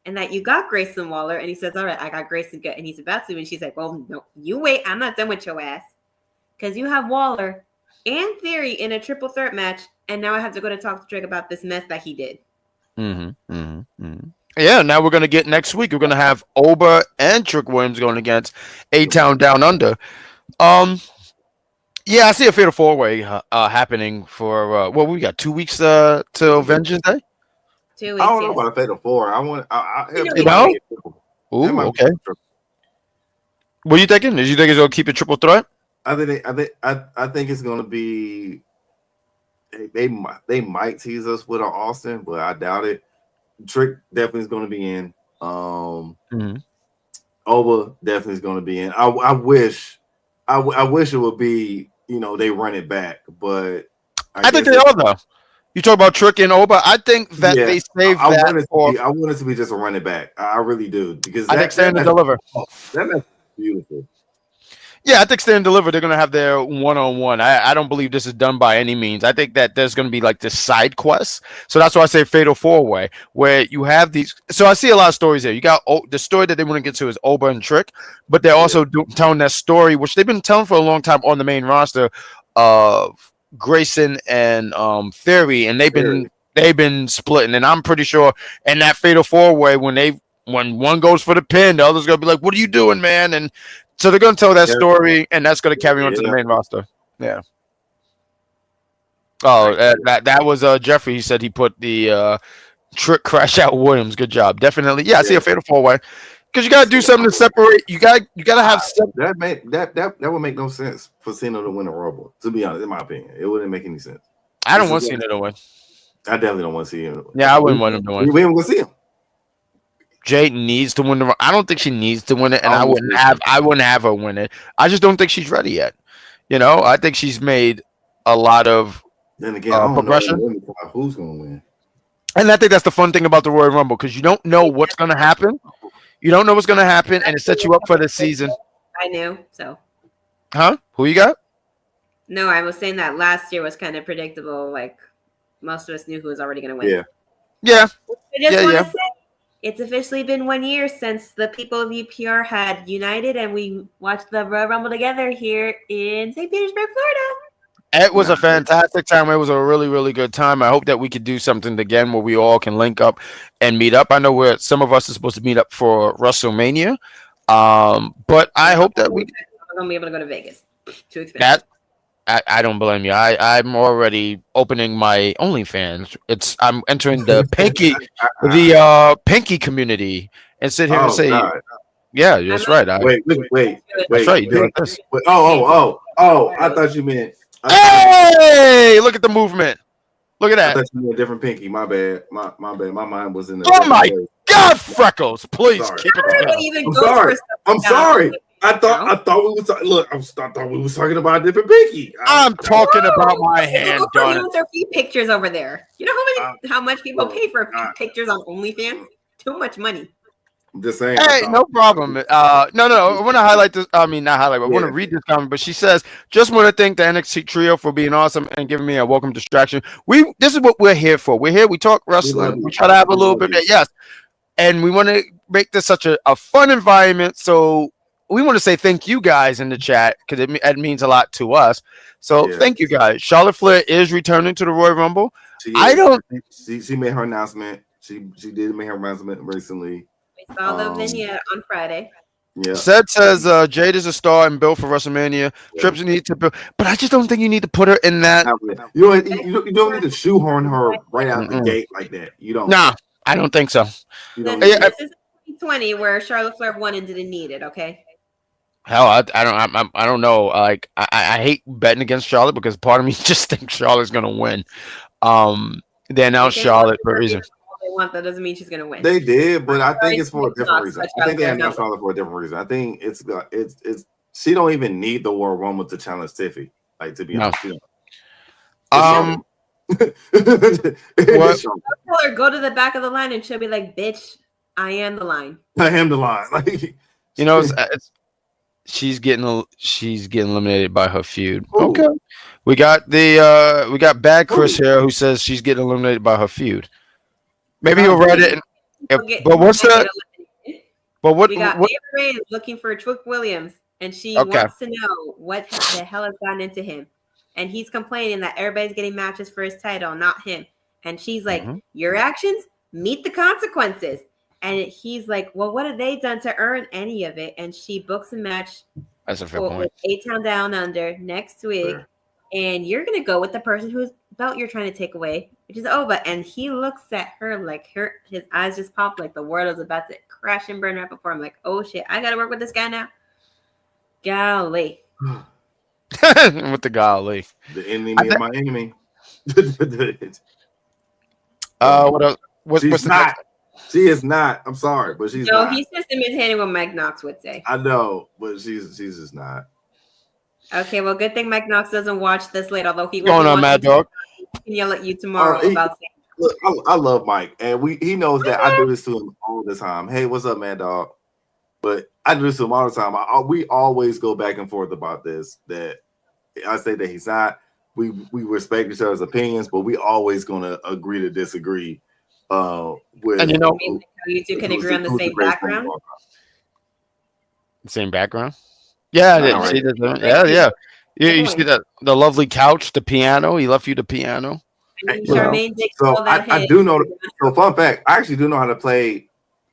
And that you got Grayson Waller. And he says, all right, I got Grayson. And he's about to. And she's like, well, no, you wait. I'm not done with your ass. Because you have Waller and Theory in a triple threat match. And now I have to go to talk to Trick about this mess that he did. Yeah, now we're going to get next week. We're going to have Oba and Trick Williams going against A-Town Down Under. Yeah, I see a fatal 4-way happening for, we got 2 weeks till Vengeance Day? 2 weeks, I don't know about a fatal 4. Ooh, okay. What are you thinking? Do you think it's going to keep a triple threat? I think it's going to be. They might tease us with an Austin, but I doubt it. Trick definitely is going to be in. Oba definitely is going to be in. I wish it would be. They run it back, but I think they are though. You talk about Trick and Oba. I think that they saved that. I want it to be just a run it back. I really do because I think Stand and Deliver. That match is beautiful. Yeah, I think Stand and Deliver. They're gonna have their one-on-one. I don't believe this is done by any means. I think that there's gonna be like this side quest. So that's why I say Fatal 4-way, where you have these. So I see a lot of stories here. You got the story that they want to get to is Oba and Trick, but they're also telling that story, which they've been telling for a long time on the main roster of Grayson and Theory, and they've been splitting. And I'm pretty sure in that Fatal 4-way, when one goes for the pin, the other's gonna be like, "What are you doing, man?" And so they're going to tell that story, and that's going to carry on to the main roster. Yeah. Oh, that was Jeffrey. He said he put the Trick crash out Williams. Good job. Definitely. Yeah, I see a Fatal 4-way. Because you got to do something to separate. You got to have that would make no sense for Cena to win a Rumble. To be honest, in my opinion, it wouldn't make any sense. I don't want Cena to win. I definitely don't want to see him. Yeah, I wouldn't want him to win. We ain't going to see him. Jade needs to win the. I don't think she needs to win it, and I wouldn't have her win it. I just don't think she's ready yet. I think she's made a lot of progression. Who's going to win? And I think that's the fun thing about the Royal Rumble because you don't know what's going to happen. You don't know what's going to happen, and it sets you up for the season. I knew so. Huh? Who you got? No, I was saying that last year was kind of predictable. Like most of us knew who was already going to win. Yeah. I just want to say It's officially been 1 year since the people of UPR had united and we watched the Royal Rumble together here in St. Petersburg, Florida. It was a fantastic time. It was a really, really good time. I hope that we could do something again where we all can link up and meet up. I know where some of us are supposed to meet up for WrestleMania, but I hope that we. I'm gonna be able to go to Vegas. Too expensive. That I don't blame you. I'm already opening my OnlyFans. I'm entering the pinky community and sit here and say, yeah, that's right. Wait. That's right. You do like this. I thought you meant. Hey, look at the movement. Look at I that. thought you meant a different pinky. My bad. My bad. My mind was in the. Oh my God, Freckles! Please Sorry. keep it I together. don't even I'm go sorry. for stuff I'm like that. sorry. I thought we was look. I thought we was talking about a different pinky. I'm talking about my hand, darn it. Influencer feed pictures over there. You know how much people pay for pictures on OnlyFans? Too much money. I'm just saying. Hey, no problem. No. I want to highlight this. I mean, not highlight. I want to read this comment. But she says, "Just want to thank the NXT trio for being awesome and giving me a welcome distraction. This is what we're here for. We're here. We talk wrestling. We try to have a little bit of yes, and we want to make this such a fun environment. So we want to say thank you guys in the chat because it means a lot to us. So thank you guys. Charlotte Flair is returning to the Royal Rumble. She made her announcement. She did make her announcement recently. We saw the vignette on Friday. Yeah. Seth says Jade is a star and built for WrestleMania. Yeah. Trips need to build, but I just don't think you need to put her in that. You don't need to shoehorn her right out the gate like that. You don't. Nah, I don't think so. This is 2020 where Charlotte Flair won and didn't need it. Okay. Hell, I don't know. Like I hate betting against Charlotte because part of me just thinks Charlotte's gonna win. They announced Charlotte for a reason. They want that doesn't mean she's gonna win. They did, but I think it's for a different reason. I think they announced Charlotte for a different reason. I think it's she don't even need the Royal Rumble to challenge Tiffy. Like to be honest. What? Tell her go to the back of the line and she'll be like, "Bitch, I am the line." I am the line. Like she's getting eliminated by her feud. Ooh. Okay, we got Bad Chris here who says she's getting eliminated by her feud. Maybe you'll read it. But what's that? But what? We got Ava Ray looking for Trick Williams, and she wants to know what the hell has gotten into him, and he's complaining that everybody's getting matches for his title, not him. And she's like, "Your actions meet the consequences." And he's like, "Well, what have they done to earn any of it?" And she books a match. That's a fair point. 8-Town Down Under next week, and you're gonna go with the person whose belt you're trying to take away, which is Oba. And he looks at her like his eyes just pop like the world is about to crash and burn right before him. Like, oh shit, I gotta work with this guy now. Golly. With the golly. The enemy of my enemy. What else? What's the not? She is not. I'm sorry, but she's not. No, he's just imitating what Mike Knox would say. I know, but she's just not. Okay, well, good thing Mike Knox doesn't watch this late, although he will. Going on, Mad Dog. He can yell at you tomorrow about saying. Look, I love Mike, and he knows that I do this to him all the time. Hey, what's up, Mad Dog? But I do this to him all the time. We always go back and forth about this. That I say that he's not. We respect each other's opinions, but we always gonna agree to disagree. With and you two can agree on the same background. Same background. Yeah, yeah. You see that the lovely couch, the piano. He left you the piano. So I do know. So fun fact, I actually do know how to play,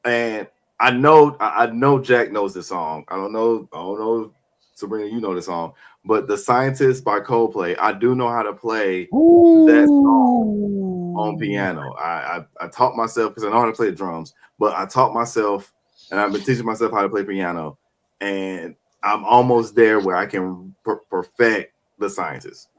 and I know Jack knows the song. I don't know, Sabrina, you know the song, but "The Scientist" by Coldplay. I do know how to play that song on piano. I taught myself because I know how to play the drums, but I taught myself, and I've been teaching myself how to play piano, and I'm almost there where I can perfect "The Scientist."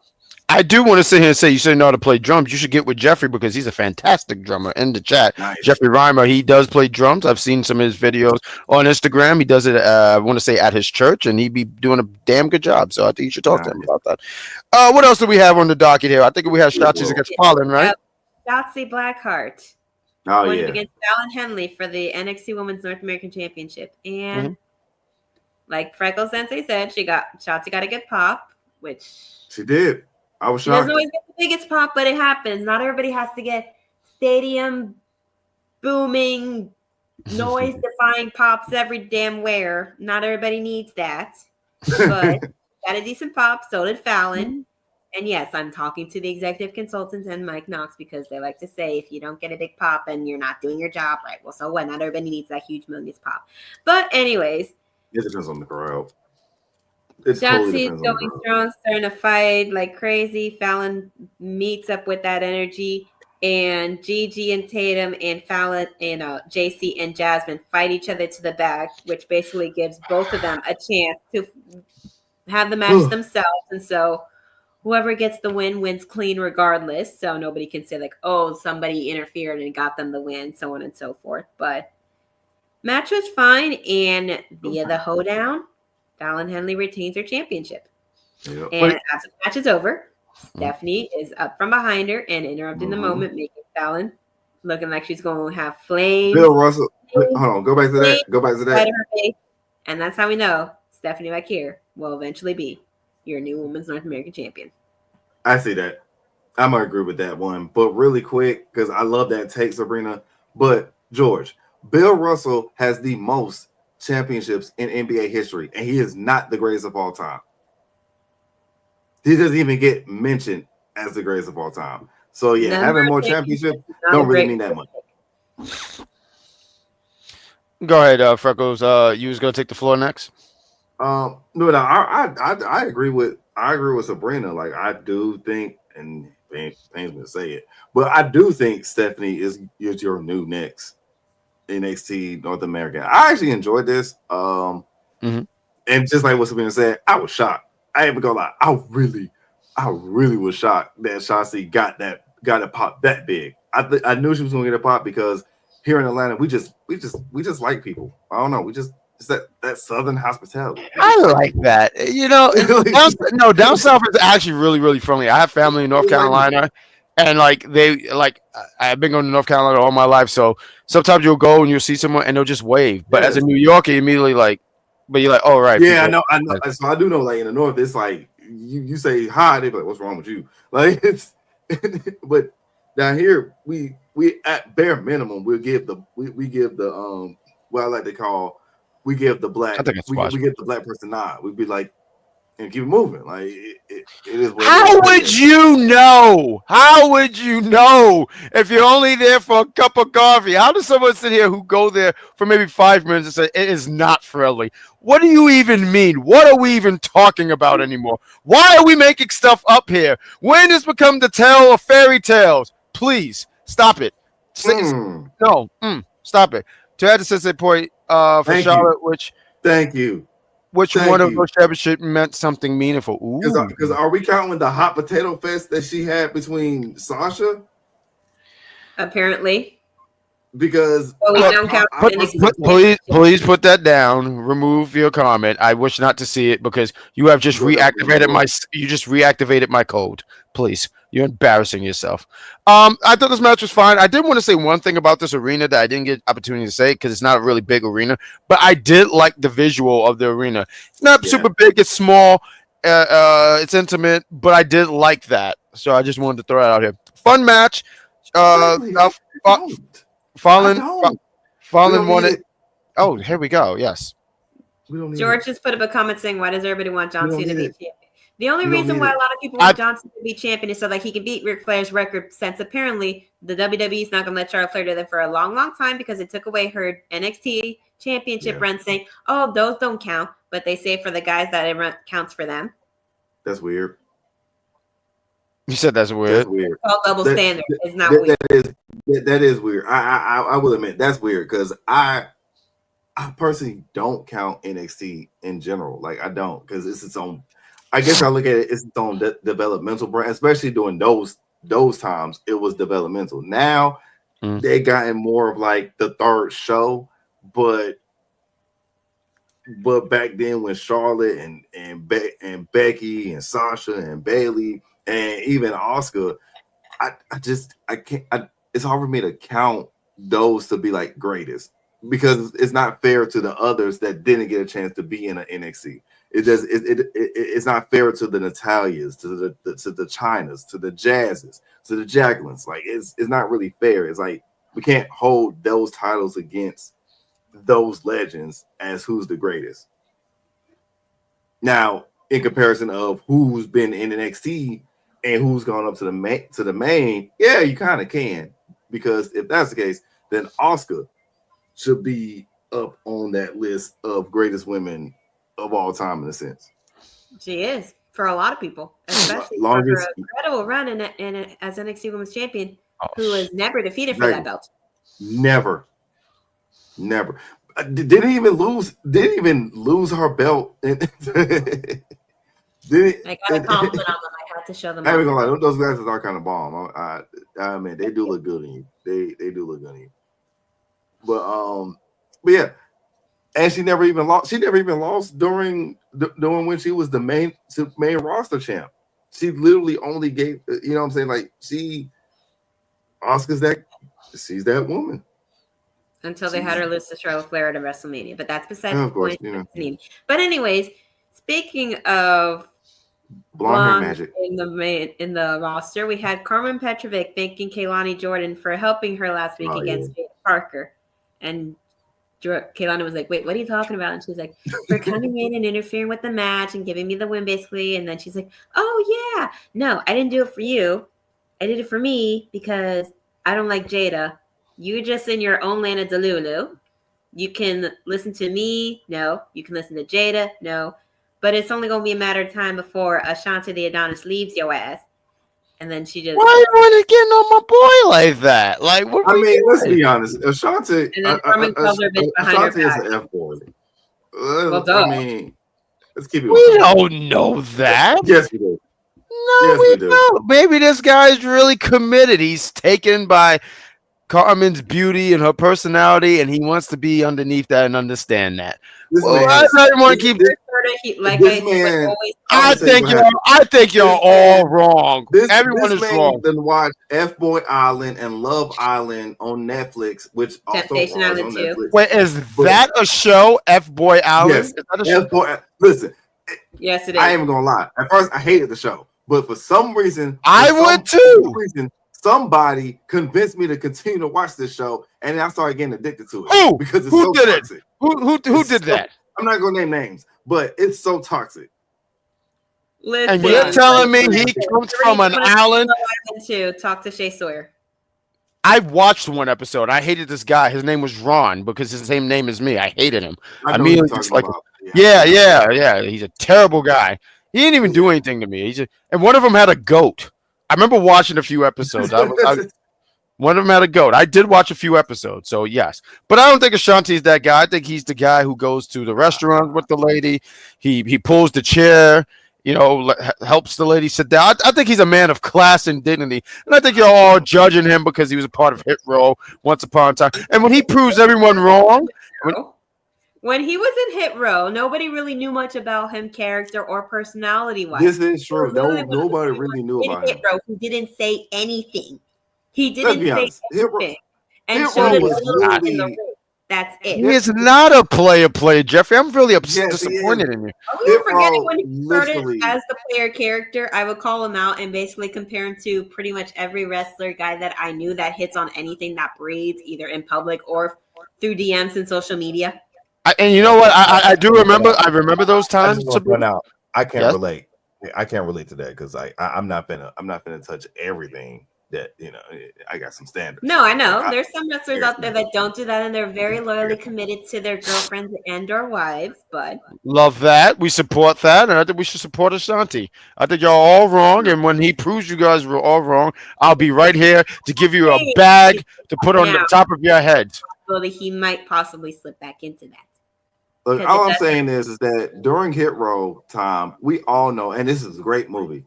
I do want to sit here and say you should know how to play drums. You should get with Jeffrey because he's a fantastic drummer in the chat. Nice. Jeffrey Reimer, he does play drums. I've seen some of his videos on Instagram. He does it, I want to say, at his church, and he'd be doing a damn good job. So I think you should talk to him about that. What else do we have on the docket here? I think we have Shotzi against Fallon, right? Shotzi Blackheart. Going against Fallon Henley for the NXT Women's North American Championship. And like Frecklesensei said, Shotzi got a good pop, which she did. I was shocked. She doesn't always get the biggest pop, but it happens. Not everybody has to get stadium booming noise defying pops every damn where. Not everybody needs that. But got a decent pop, so did Fallon. And yes, I'm talking to the executive consultants and Mike Knox because they like to say if you don't get a big pop and you're not doing your job right, well, so what? Not everybody needs that huge millions pop. But anyways, it depends on the crowd. It Shotzi totally is depends on the going crowd. strong, starting to fight like crazy. Fallon meets up with that energy, and Gigi and Tatum and Fallon and JC and Jasmine fight each other to the back, which basically gives both of them a chance to have the match themselves. And so whoever gets the win wins clean regardless. So nobody can say like, oh, somebody interfered and got them the win, so on and so forth. But match was fine. And via the hoedown, Fallon Henley retains her championship. Yep. And as the match is over, Stephanie is up from behind her and interrupting the moment, making Fallon looking like she's going to have flames. Bill Russell, hold on, go back to that. Go back to that. Her face. And that's how we know Stephanie McKeer will eventually be your new Women's North American Champion. I see that. I'm gonna agree with that one. But really quick, because I love that take, Sabrina. But George, Bill Russell has the most championships in NBA history, and he is not the greatest of all time. He doesn't even get mentioned as the greatest of all time. So yeah, having more championships don't really mean that much. Go ahead, Freckles. You was gonna take the floor next. No, I agree with Sabrina. Like I do think, and pains me to say it, but I do think Stephanie is your new next NXT North American. I actually enjoyed this. And just like what Sabrina said, I was shocked. I ain't even gonna lie. I really was shocked that Shotzi got a pop that big. I knew she was gonna get a pop because here in Atlanta, we just like people. I don't know. It's that Southern hospitality. I like that. You know, down south is actually really, really friendly. I have family in North Carolina, and I've been going to North Carolina all my life. So sometimes you'll go and you'll see someone and they'll just wave. But as a New Yorker, you immediately but you're like, oh right. Yeah, people. I know. So I do know, like in the North, it's like you say hi, they be like, what's wrong with you? Like it's, but down here we at bare minimum we give the what I like to call. We give the black. We give the black person nod. We'd be like, and keep it moving. Like it is. How would you know? How would you know if you're only there for a cup of coffee? How does someone sit here who go there for maybe 5 minutes and say it is not friendly? What do you even mean? What are we even talking about anymore? Why are we making stuff up here? When has become the tale of fairy tales? Please stop it. No, stop it. To add to Sensei point. For Thank Charlotte, you. Which one of those championships meant something meaningful? Because are we counting the hot potato fest that she had between Sasha? Apparently. Because we don't count. Please put that down. Remove your comment. I wish not to see it because you have just reactivated my code. Please. You're embarrassing yourself. I thought this match was fine. I did want to say one thing about this arena that I didn't get opportunity to say because it's not a really big arena, but I did like the visual of the arena. It's not super big. It's small. It's intimate, but I did like that. So I just wanted to throw it out here. Fun match. Fallon won it. Oh, here we go. Yes. George just put up a comment saying, why does everybody want John Cena to be champion? The only reason why a lot of people want John Cena to be champion is so that he can beat Ric Flair's record, since apparently the WWE is not going to let Charlotte Flair do that for a long, long time because it took away her NXT championship run, saying, oh, those don't count. But they say for the guys that it counts for them. That's weird. You said that's weird. That's weird. It's called double standard. It's not weird. That is weird. I will admit that's weird because I personally don't count NXT in general. Like I don't, because it's its own. I guess I look at it, it's its own developmental brand, especially during those times. It was developmental. Now they gotten more of like the third show, but back then when Charlotte and Becky and Sasha and Bayley and even Asuka, I can't. It's hard for me to count those to be like greatest because it's not fair to the others that didn't get a chance to be in an NXT. It's not fair to the Natalias, to the Chynas, to the Jazzes, to the Jacquelines. Like it's not really fair. It's like we can't hold those titles against those legends as who's the greatest. Now, in comparison of who's been in NXT and who's gone up to the main, yeah, you kind of can, because if that's the case, then Asuka should be up on that list of greatest women of all time in a sense. She is for a lot of people, especially for her incredible run as NXT Women's Champion, who was never defeated for that belt. Never. Didn't even lose her belt. I got a compliment on them. I had to show them. I ain't gonna lie, those glasses are kind of bomb. I mean, they do look good on you. They do look good on you. But yeah, and she never even lost. She never even lost during when she was the main roster champ. She literally only gave. You know what I'm saying? Like Asuka's she's that woman. Until they had her lose to Charlotte Flair at a WrestleMania, but that's besides the point. You know. But anyways, speaking of blonde hair magic in the roster, we had Carmen Petrovic thanking Kaylani Jordan for helping her last week against Jade Parker, and Kaylani was like, "Wait, what are you talking about?" And she's like, "For coming in and interfering with the match and giving me the win, basically." And then she's like, "Oh yeah, no, I didn't do it for you. I did it for me because I don't like Jada. You're just in your own land of Delulu. You can listen to me. No. You can listen to Jada. No. But it's only going to be a matter of time before Ashanti the Adonis leaves your ass." And then she just... Why are you getting on my boy like that? Like, what? I mean, let's be honest. Ashanti... And then Carmen calls her bitch behind her back. Ashanti is an F-boy. Well, duh. I mean, let's keep it... We don't know that. Yes, we do. No, we don't. Maybe this guy's really committed. He's taken by Carmen's beauty and her personality, and he wants to be underneath that and understand that. I don't want to keep this. I think you're all wrong. Everyone is wrong. Then watch F-Boy Island and Love Island on Netflix, which Temptation also Island too. Netflix. Wait, is that a show? F-Boy Island? Yes. Is that a show? F-Boy, listen. Yes, it is. I ain't even gonna lie. At first, I hated the show, but for some reason, I would too. Somebody convinced me to continue to watch this show, and I started getting addicted to it. Who? Because it's Who so did toxic. it? Who did that? I'm not gonna name names, but it's so toxic. Listen, and you're telling me he comes from an island? To talk to Shay Sawyer. I watched one episode. I hated this guy. His name was Ron because his same name as me. I hated him. I mean, it's like, yeah. He's a terrible guy. He didn't even do anything to me. And one of them had a goat. I remember watching a few episodes. One of them had a goat. I did watch a few episodes, so yes. But I don't think Ashanti's that guy. I think he's the guy who goes to the restaurant with the lady. He pulls the chair, helps the lady sit down. I think he's a man of class and dignity. And I think you're all judging him because he was a part of Hit Row once upon a time. And when he proves everyone wrong... When he was in Hit Row, nobody really knew much about him, character or personality-wise. This is true. Nobody really knew about him. Row, he didn't say anything. He didn't say anything. And showed it a little bit in the ring. That's it. He is not a player, Jeffrey. I'm really disappointed in you. We were forgetting when he started as the player character. I would call him out and basically compare him to pretty much every wrestler guy that I knew that hits on anything that breathes, either in public or through DMs and social media. And you know what? I do remember. I remember those times. I can't relate. I can't relate to that because I'm not gonna touch everything that I got some standards. No, I know there's some wrestlers out there that don't do that, and they're very loyally committed to their girlfriends and/or wives. But love that. We support that, and I think we should support Ashanti. I think you're all wrong, and when he proves you guys were all wrong, I'll be right here to give you a bag to put on the top of your head. He might possibly slip back into that. Look, all I'm saying is that during Hit Row time, we all know, and this is a great movie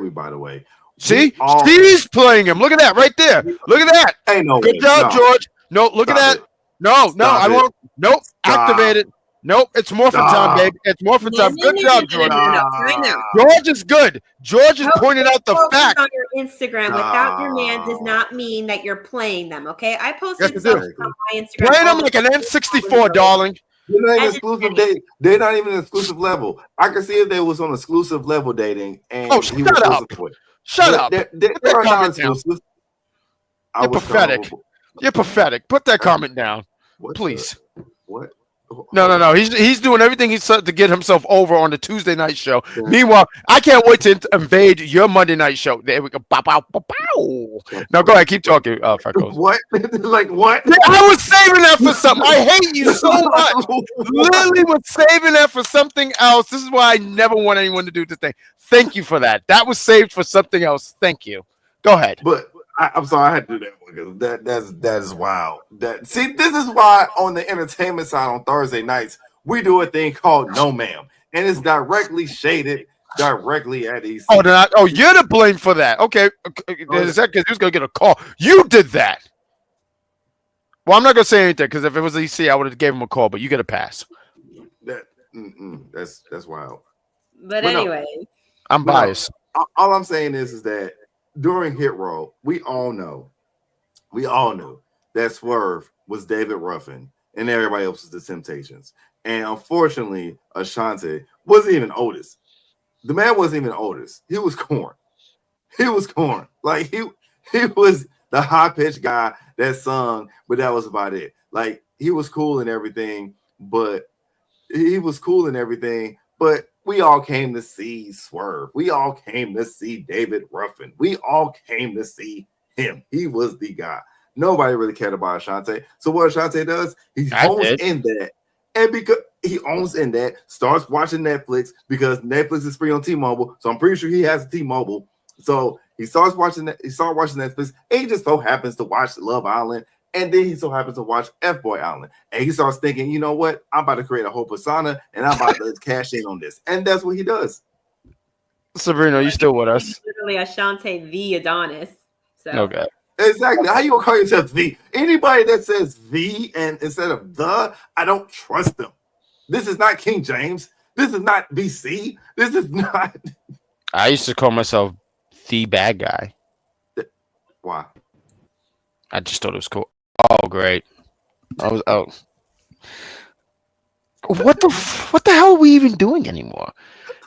by the way. See, Steve's playing him. Look at that right there. Look at that. Ain't no good job, George. No, look at that. No, I won't. Nope, activate it. Nope, it's Morphin time, baby. It's Morphin time. Good job, George. George is good. George is pointing out the fact. On your Instagram without your man does not mean that you're playing them. Okay, I posted something on my Instagram. Playing them like an N64, darling. They're not exclusive. They're not even an exclusive level. I can see if they was on exclusive level dating. And shut up! Shut up! They're not exclusive. You're pathetic. You're pathetic. Put that comment down, please. What? No. He's doing everything he's to get himself over on the Tuesday night show. Yeah. Meanwhile, I can't wait to invade your Monday night show. There we go. Bow, bow, bow, bow. Now go ahead, keep talking, Freckles. What? Like what? Yeah, I was saving that for something. I hate you so much. Literally was saving that for something else. This is why I never want anyone to do this thing. Thank you for that. That was saved for something else. Thank you. Go ahead. But I'm sorry, I had to do that one because that is wild. This is why on the entertainment side on Thursday nights we do a thing called No Ma'am, and it's directly shaded directly at EC. Oh, you're to blame for that. Okay, is that because he was gonna get a call? You did that. Well, I'm not gonna say anything because if it was EC, I would have gave him a call. But you get a pass. That's wild. But anyway, I'm biased. All I'm saying is that during Hit Row, we all knew that Swerve was David Ruffin and everybody else was the Temptations. And unfortunately, Ashante wasn't even Otis. The man wasn't even Otis. He was Corn. Like he was the high-pitched guy that sung, but that was about it. Like he was cool and everything, but we all came to see Swerve. We all came to see David Ruffin. We all came to see him. He was the guy. Nobody really cared about Ashante. So what Ashante does, he owns in that. And because he owns in that, starts watching Netflix because Netflix is free on T-Mobile. So I'm pretty sure he has T-Mobile. So he starts watching that. He started watching Netflix. And he just so happens to watch Love Island. And then he so happens to watch F-Boy Island. And he starts thinking, you know what? I'm about to create a whole persona and I'm about to cash in on this. And that's what he does. Sabrina, you still with us? Literally Ashante the Adonis. So. Okay. Exactly. How you gonna call yourself the? Anybody that says the and instead of the, I don't trust them. This is not King James. This is not BC. This is not. I used to call myself the bad guy. Why? I just thought it was cool. Oh, great. What the hell are we even doing anymore?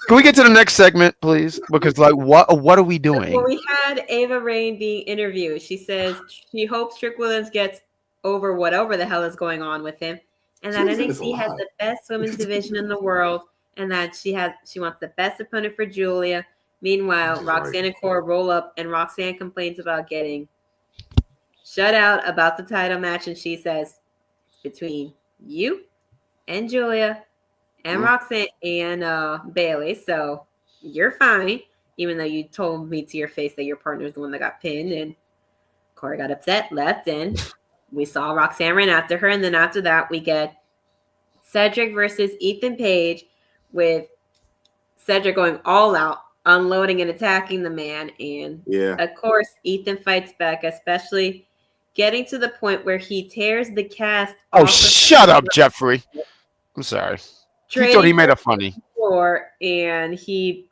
Can we get to the next segment, please? Because what are we doing? Well, we had Ava Rain being interviewed. She says she hopes Trick Williams gets over whatever the hell is going on with him, and that NXT has the best women's division in the world, and that she wants the best opponent for Giulia. Meanwhile, Roxanne and Cora roll up, and Roxanne complains about getting shut out about the title match, and she says, between you and Giulia and Roxanne and Bayley, so you're fine, even though you told me to your face that your partner's the one that got pinned, and Cora got upset, left, and we saw Roxanne ran after her, and then after that, we get Cedric versus Ethan Page, with Cedric going all out, unloading and attacking the man, and of course, Ethan fights back, especially getting to the point where he tears the cast. Oh, shut up, Jeffrey. I'm sorry. He thought he made a funny. Floor, and he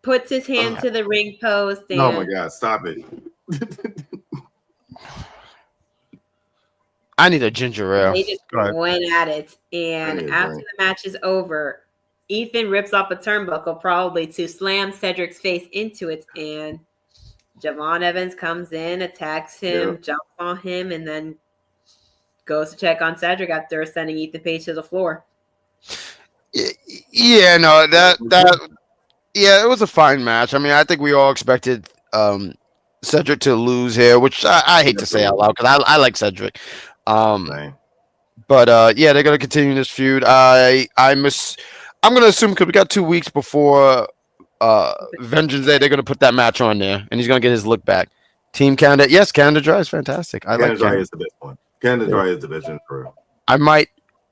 puts his hand to the ring post. And oh my God! Stop it. I need a ginger ale. They just went at it, and after the match is over, Ethan rips off a turnbuckle, probably to slam Cedric's face into it, and Javon Evans comes in, attacks him, jumps on him, and then goes to check on Cedric after sending Ethan Page to the floor. Yeah, no, it was a fine match. I mean, I think we all expected Cedric to lose here, which I hate to say out loud because I like Cedric. But yeah, they're gonna continue this feud. I'm gonna assume because we got 2 weeks before Vengeance Day, they're gonna put that match on there, and he's gonna get his look back. Team Canada, yes, Canada Dry is fantastic. Canada Dry is the best one. Canada Dry is the best one for real.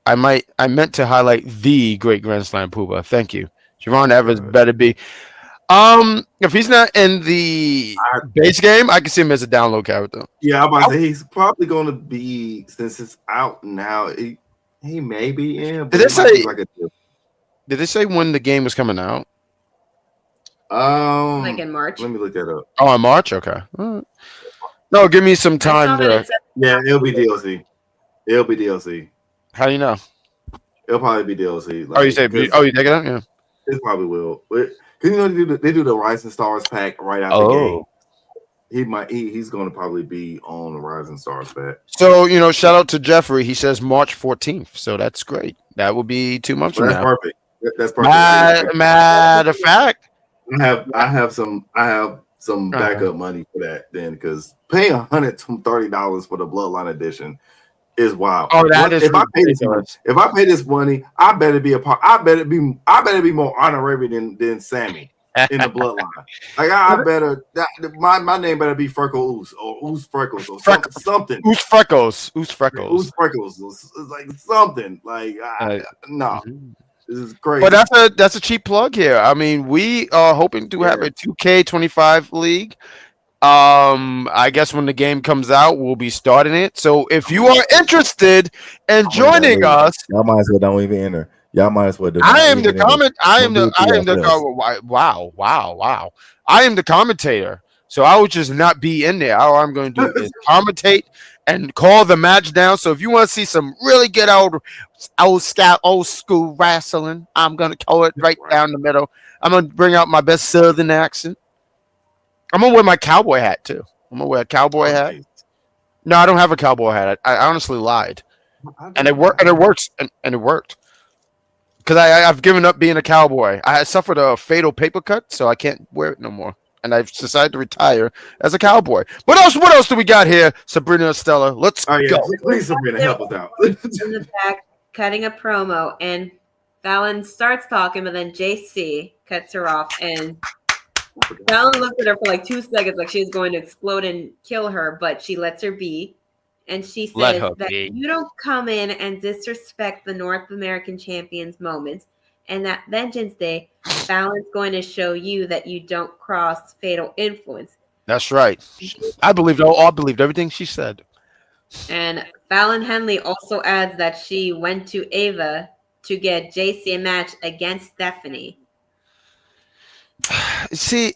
I meant to highlight the Great Grand Slam Pooba. Thank you. Javon Evans better be. If he's not in the base game, I can see him as a download character. Yeah, I'm about to say he's probably going to be, since it's out now. He may be in. Did they say when the game was coming out? Like in March. Let me look that up. Oh, in March. Okay. No, give me some time there. Yeah, it'll be DLC. It'll be DLC. How do you know? It'll probably be DLC. You take it out? Yeah. It probably will. Because you know they do the Rising Stars pack right out the game. he's going to probably be on the Rising Stars bet. So, shout out to Jeffrey. He says March 14th. So that's great. That will be 2 months from That's now. perfect. That's perfect. Matter of fact, I have some backup money for that then, because paying $130 for the Bloodline edition is wild. Oh, that is ridiculous. If I pay this money, I better be a part. I better be more honorary than Sammy in the Bloodline. Like I better my name better be Freckle Oos or Oos Freckles or something. Oos Freckles. Oos Freckles. It's like something like no. This is crazy. But that's a cheap plug here. I mean, we are hoping to have a 2K25 league. I guess when the game comes out, we'll be starting it. So if you are interested in joining us, y'all might as well don't even enter. Y'all might as well. I am the comment. I am the. Wow. I am the commentator. So I would just not be in there. All I'm going to do is commentate and call the match down. So if you want to see some really good old school wrestling, I'm going to call it right down the middle. I'm going to bring out my best Southern accent. I'm going to wear my cowboy hat too. I'm going to wear a cowboy hat. No, I don't have a cowboy hat. I honestly lied. And it worked. And it worked. Because I've given up being a cowboy. I suffered a fatal paper cut, so I can't wear it no more. And I've decided to retire as a cowboy. What else do we got here, Sabrina and Estella? Let's go. Please, Sabrina, help us out. In the back, cutting a promo, and Fallon starts talking, but then JC cuts her off, and Fallon looks at her for like 2 seconds, like she's going to explode and kill her, but she lets her be. And she says that you don't come in and disrespect the North American Champion's moments, and that Vengeance Day, Fallon's going to show you that you don't cross fatal influence. That's right. I believed everything she said. And Fallon Henley also adds that she went to Ava to get JC a match against Stephanie. See,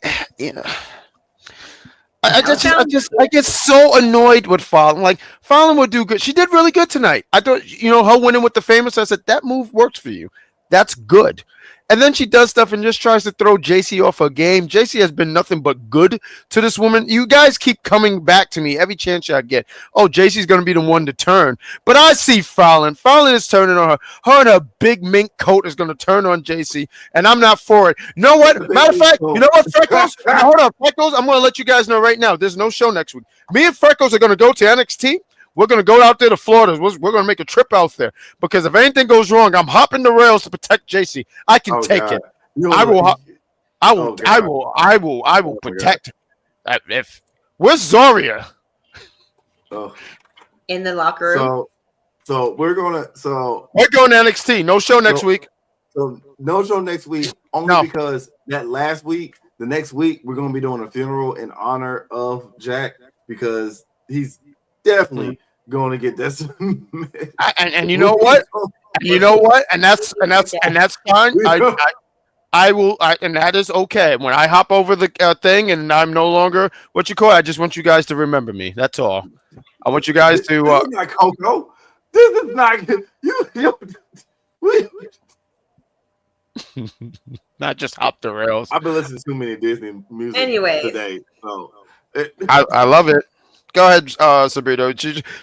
I get so annoyed with Fallon. Like, Fallon would do good. She did really good tonight. I thought, her winning with the Famous, I said, that move works for you. That's good. And then she does stuff and just tries to throw JC off her game. JC has been nothing but good to this woman. You guys keep coming back to me every chance I get. Oh, JC's going to be the one to turn. But I see Fallon. Fallon is turning on her. Her and her big mink coat is going to turn on JC, and I'm not for it. You know what? Matter of fact, you know what, Freckles? Hold on, Freckles. I'm going to let you guys know right now. There's no show next week. Me and Freckles are going to go to NXT. We're going to go out there to Florida. We're going to make a trip out there because if anything goes wrong, I'm hopping the rails to protect JC. I can take it. I will protect. If where's Zaria? In the locker room. So we're going to NXT. No show next week. So no show next week only because that last week, the next week, we're going to be doing a funeral in honor of Jack because he's definitely going to get this. And you know what? And that's fine. I will, and that is okay. When I hop over the thing and I'm no longer what you call it, I just want you guys to remember me. That's all. I want you guys to. This is not Coco. This is not you. Not just hop the rails. I've been listening to too many Disney music today. So I love it. Go ahead, Sabrina.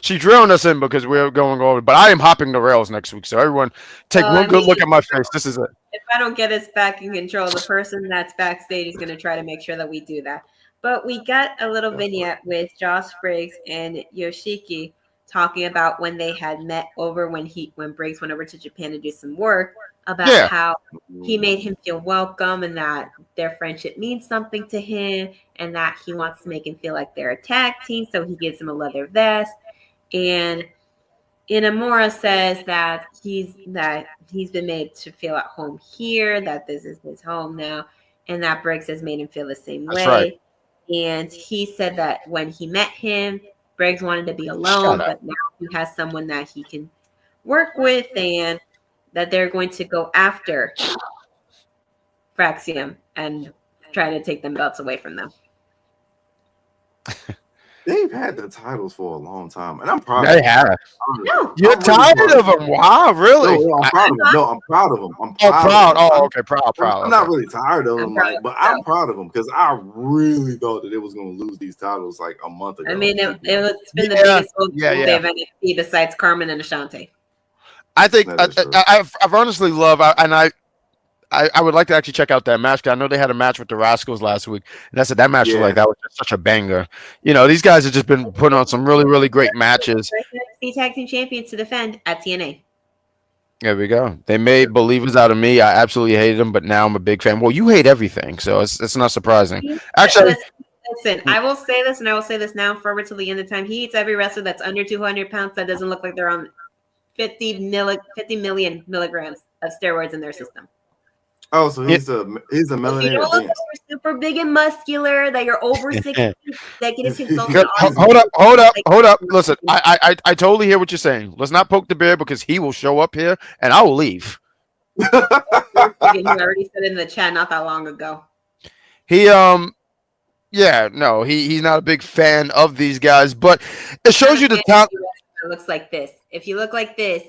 She drilling us in because we're going over, but I am hopping the rails next week. So everyone, take one good look at my face. This is it. If I don't get us back in control, the person that's backstage is going to try to make sure that we do that. But we got a little vignette with Josh Briggs and Yoshiki talking about when they had met over when Briggs went over to Japan to do some work about how he made him feel welcome and that their friendship means something to him and that he wants to make him feel like they're a tag team. So he gives him a leather vest. And Inamura says that he's been made to feel at home here, that this is his home now, and that Briggs has made him feel the same way. Right. And he said that when he met him, Briggs wanted to be alone, but now he has someone that he can work with and that they're going to go after Fraxium and try to take them belts away from them. they've had the titles for a long time, and I'm proud. They have. No. You're I'm really tired proud of them? Wow, really? No, I'm proud of them. No, I'm proud of them. I'm Oh, proud. proud. Of them. Oh, okay, proud. I'm not really tired of them, proud but I'm proud of them because I really thought that it was going to lose these titles like a month ago. I mean, it's been the biggest they've NXT besides Carmen and Ashante. I think I've honestly loved, and I would like to actually check out that match because I know they had a match with the Rascals last week, and I said that match was like that was just such a banger. You know, these guys have just been putting on some really, really great matches. NXT Tag Team Champions to defend at TNA. There we go. They made believers out of me. I absolutely hated them, but now I'm a big fan. Well, you hate everything, so it's not surprising. Actually, listen, I will say this, and I will say this now forever till the end of time. He eats every wrestler that's under 200 pounds that doesn't look like they're on 50 million milligrams of steroids in their system. Oh, so he's a melanated. You don't look like you're super big and muscular, that you're over 6 executive consultant. Hold up. Listen, I totally hear what you're saying. Let's not poke the bear because he will show up here and I will leave. You already said it in the chat not that long ago. He's not a big fan of these guys, but it shows you the talent. It looks like this. If you look like this,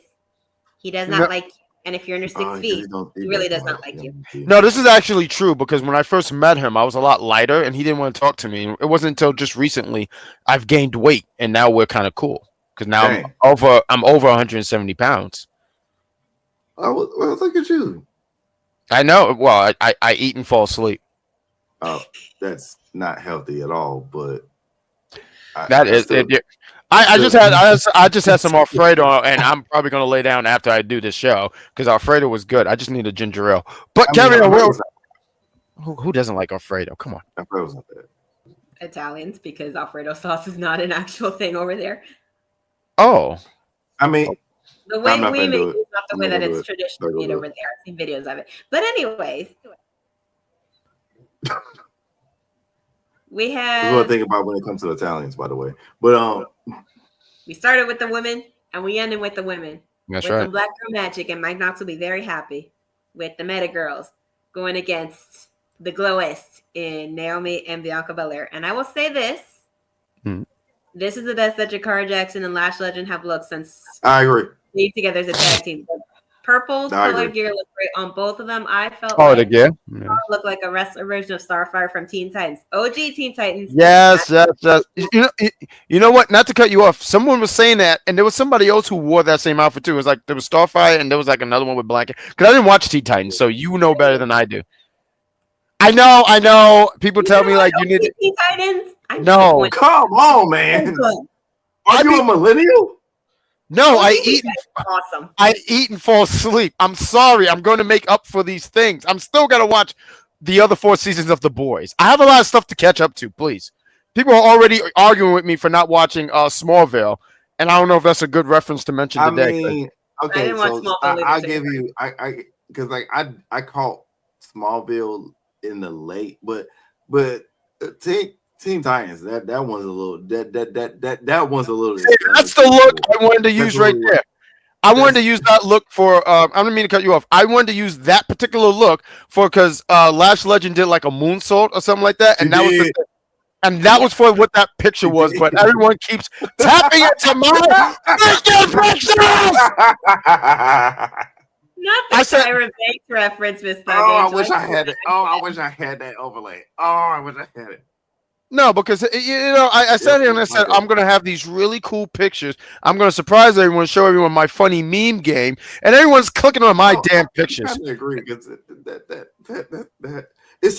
he does not like you. And if you're under 6 feet, he really does not like you. No, this is actually true because when I first met him, I was a lot lighter and he didn't want to talk to me. It wasn't until just recently I've gained weight and now we're kind of cool because now I'm over 170 pounds. Oh, well, look at you. I know. Well, I eat and fall asleep. Oh, that's not healthy at all. But I just had some Alfredo, and I'm probably gonna lay down after I do this show because Alfredo was good. I just need a ginger ale. But carry on. Who doesn't like Alfredo? Come on. Alfredo's not bad. Italians, because Alfredo sauce is not an actual thing over there. Oh, I mean, the way we make it is not the way that it's traditionally made over there. I've seen videos of it. But anyways, we have. That's what I think about when it comes to Italians, by the way. But we started with the women and we ended with the women. That's with right. Some Black Girl Magic, and Mike Knox will be very happy with the Meta Girls going against the Glowist in Naomi and Bianca Belair. And I will say this. This is the best that Jakara Jackson and Lash Legend have looked since I agree. They together as a tag team. The purple color gear looked great on both of them. I felt the gear looked like a wrestler version of Starfire from Teen Titans. OG Teen Titans. Yes. You know what? Not to cut you off. Someone was saying that, and there was somebody else who wore that same outfit too. It was like there was Starfire, and there was like another one with black. Because I didn't watch Teen Titans, so you know better than I do. I know. People tell me like you need Teen Titans. No, come on, man. Are you a millennial? No, I eat. Awesome. I eat and fall asleep. I'm sorry. I'm going to make up for these things. I'm still going to watch the other 4 seasons of The Boys. I have a lot of stuff to catch up to. Please, people are already arguing with me for not watching Smallville, and I don't know if that's a good reference to mention today. I mean, okay, so I'll give you. Because like I caught Smallville in the late, but Teen Titans, that one's a little that one's a little. That's the look I wanted to use right there. I wanted to use that look for. I didn't mean to cut you off. I wanted to use that particular look for because Lash Legend did like a moonsault or something like that, and that was for what that picture was. But everyone keeps tapping into my freaking pictures. Not the Tyra Banks reference, Mr. I wish I had it. I wish I had that overlay. I wish I had it. No, because I sat here and I said I'm gonna have these really cool pictures. I'm gonna surprise everyone, show everyone my funny meme game, and everyone's clicking on my damn pictures. I agree because that it's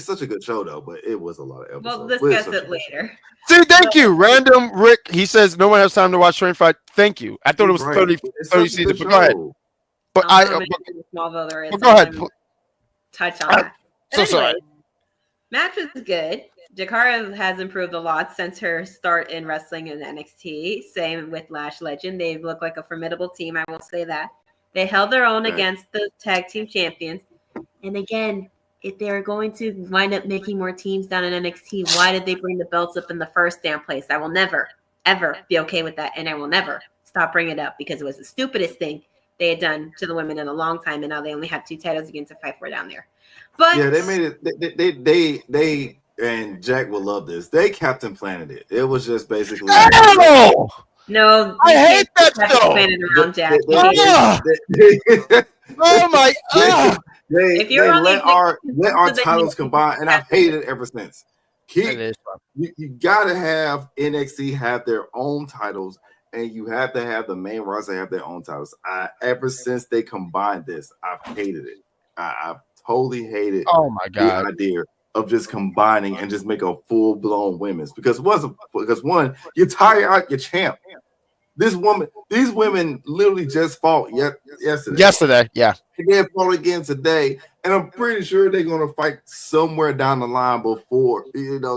such a good show though, but it was a lot of episodes. We'll discuss it later. See, thank you, Random Rick. He says no one has time to watch Train Fight. Thank you. I thought it was 30 seasons. But go ahead. But go ahead. Touch on that. So sorry. Match was good. Jakara has improved a lot since her start in wrestling in NXT. Same with Lash Legend. They look like a formidable team. I will say that. They held their own against the tag team champions. And again, if they're going to wind up making more teams down in NXT, why did they bring the belts up in the first damn place? I will never, ever be okay with that. And I will never stop bringing it up because it was the stupidest thing they had done to the women in a long time. And now they only have 2 titles against a 5-4 down there. But yeah, they made it. and Jack will love this. They Captain Planet it. It was just basically. Oh! No, I hate that show. around Jack. Oh my! If you're they only let our then titles you- combine, and I've hated it ever since. It is fun. You gotta have NXT have their own titles, and you have to have the main roster have their own titles. Ever since they combined this, I've hated it. I've totally hated. Oh my god! The idea of just combining and just make a full blown women's because one, you tire out your champ. These women literally just fought yesterday. Yesterday, yeah. And they fought again today, and I'm pretty sure they're gonna fight somewhere down the line before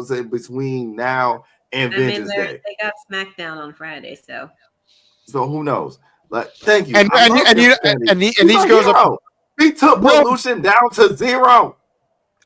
say between now and Vengeance Day. They got SmackDown on Friday, so who knows? Like, thank you. And these girls are. He took pollution down to 0.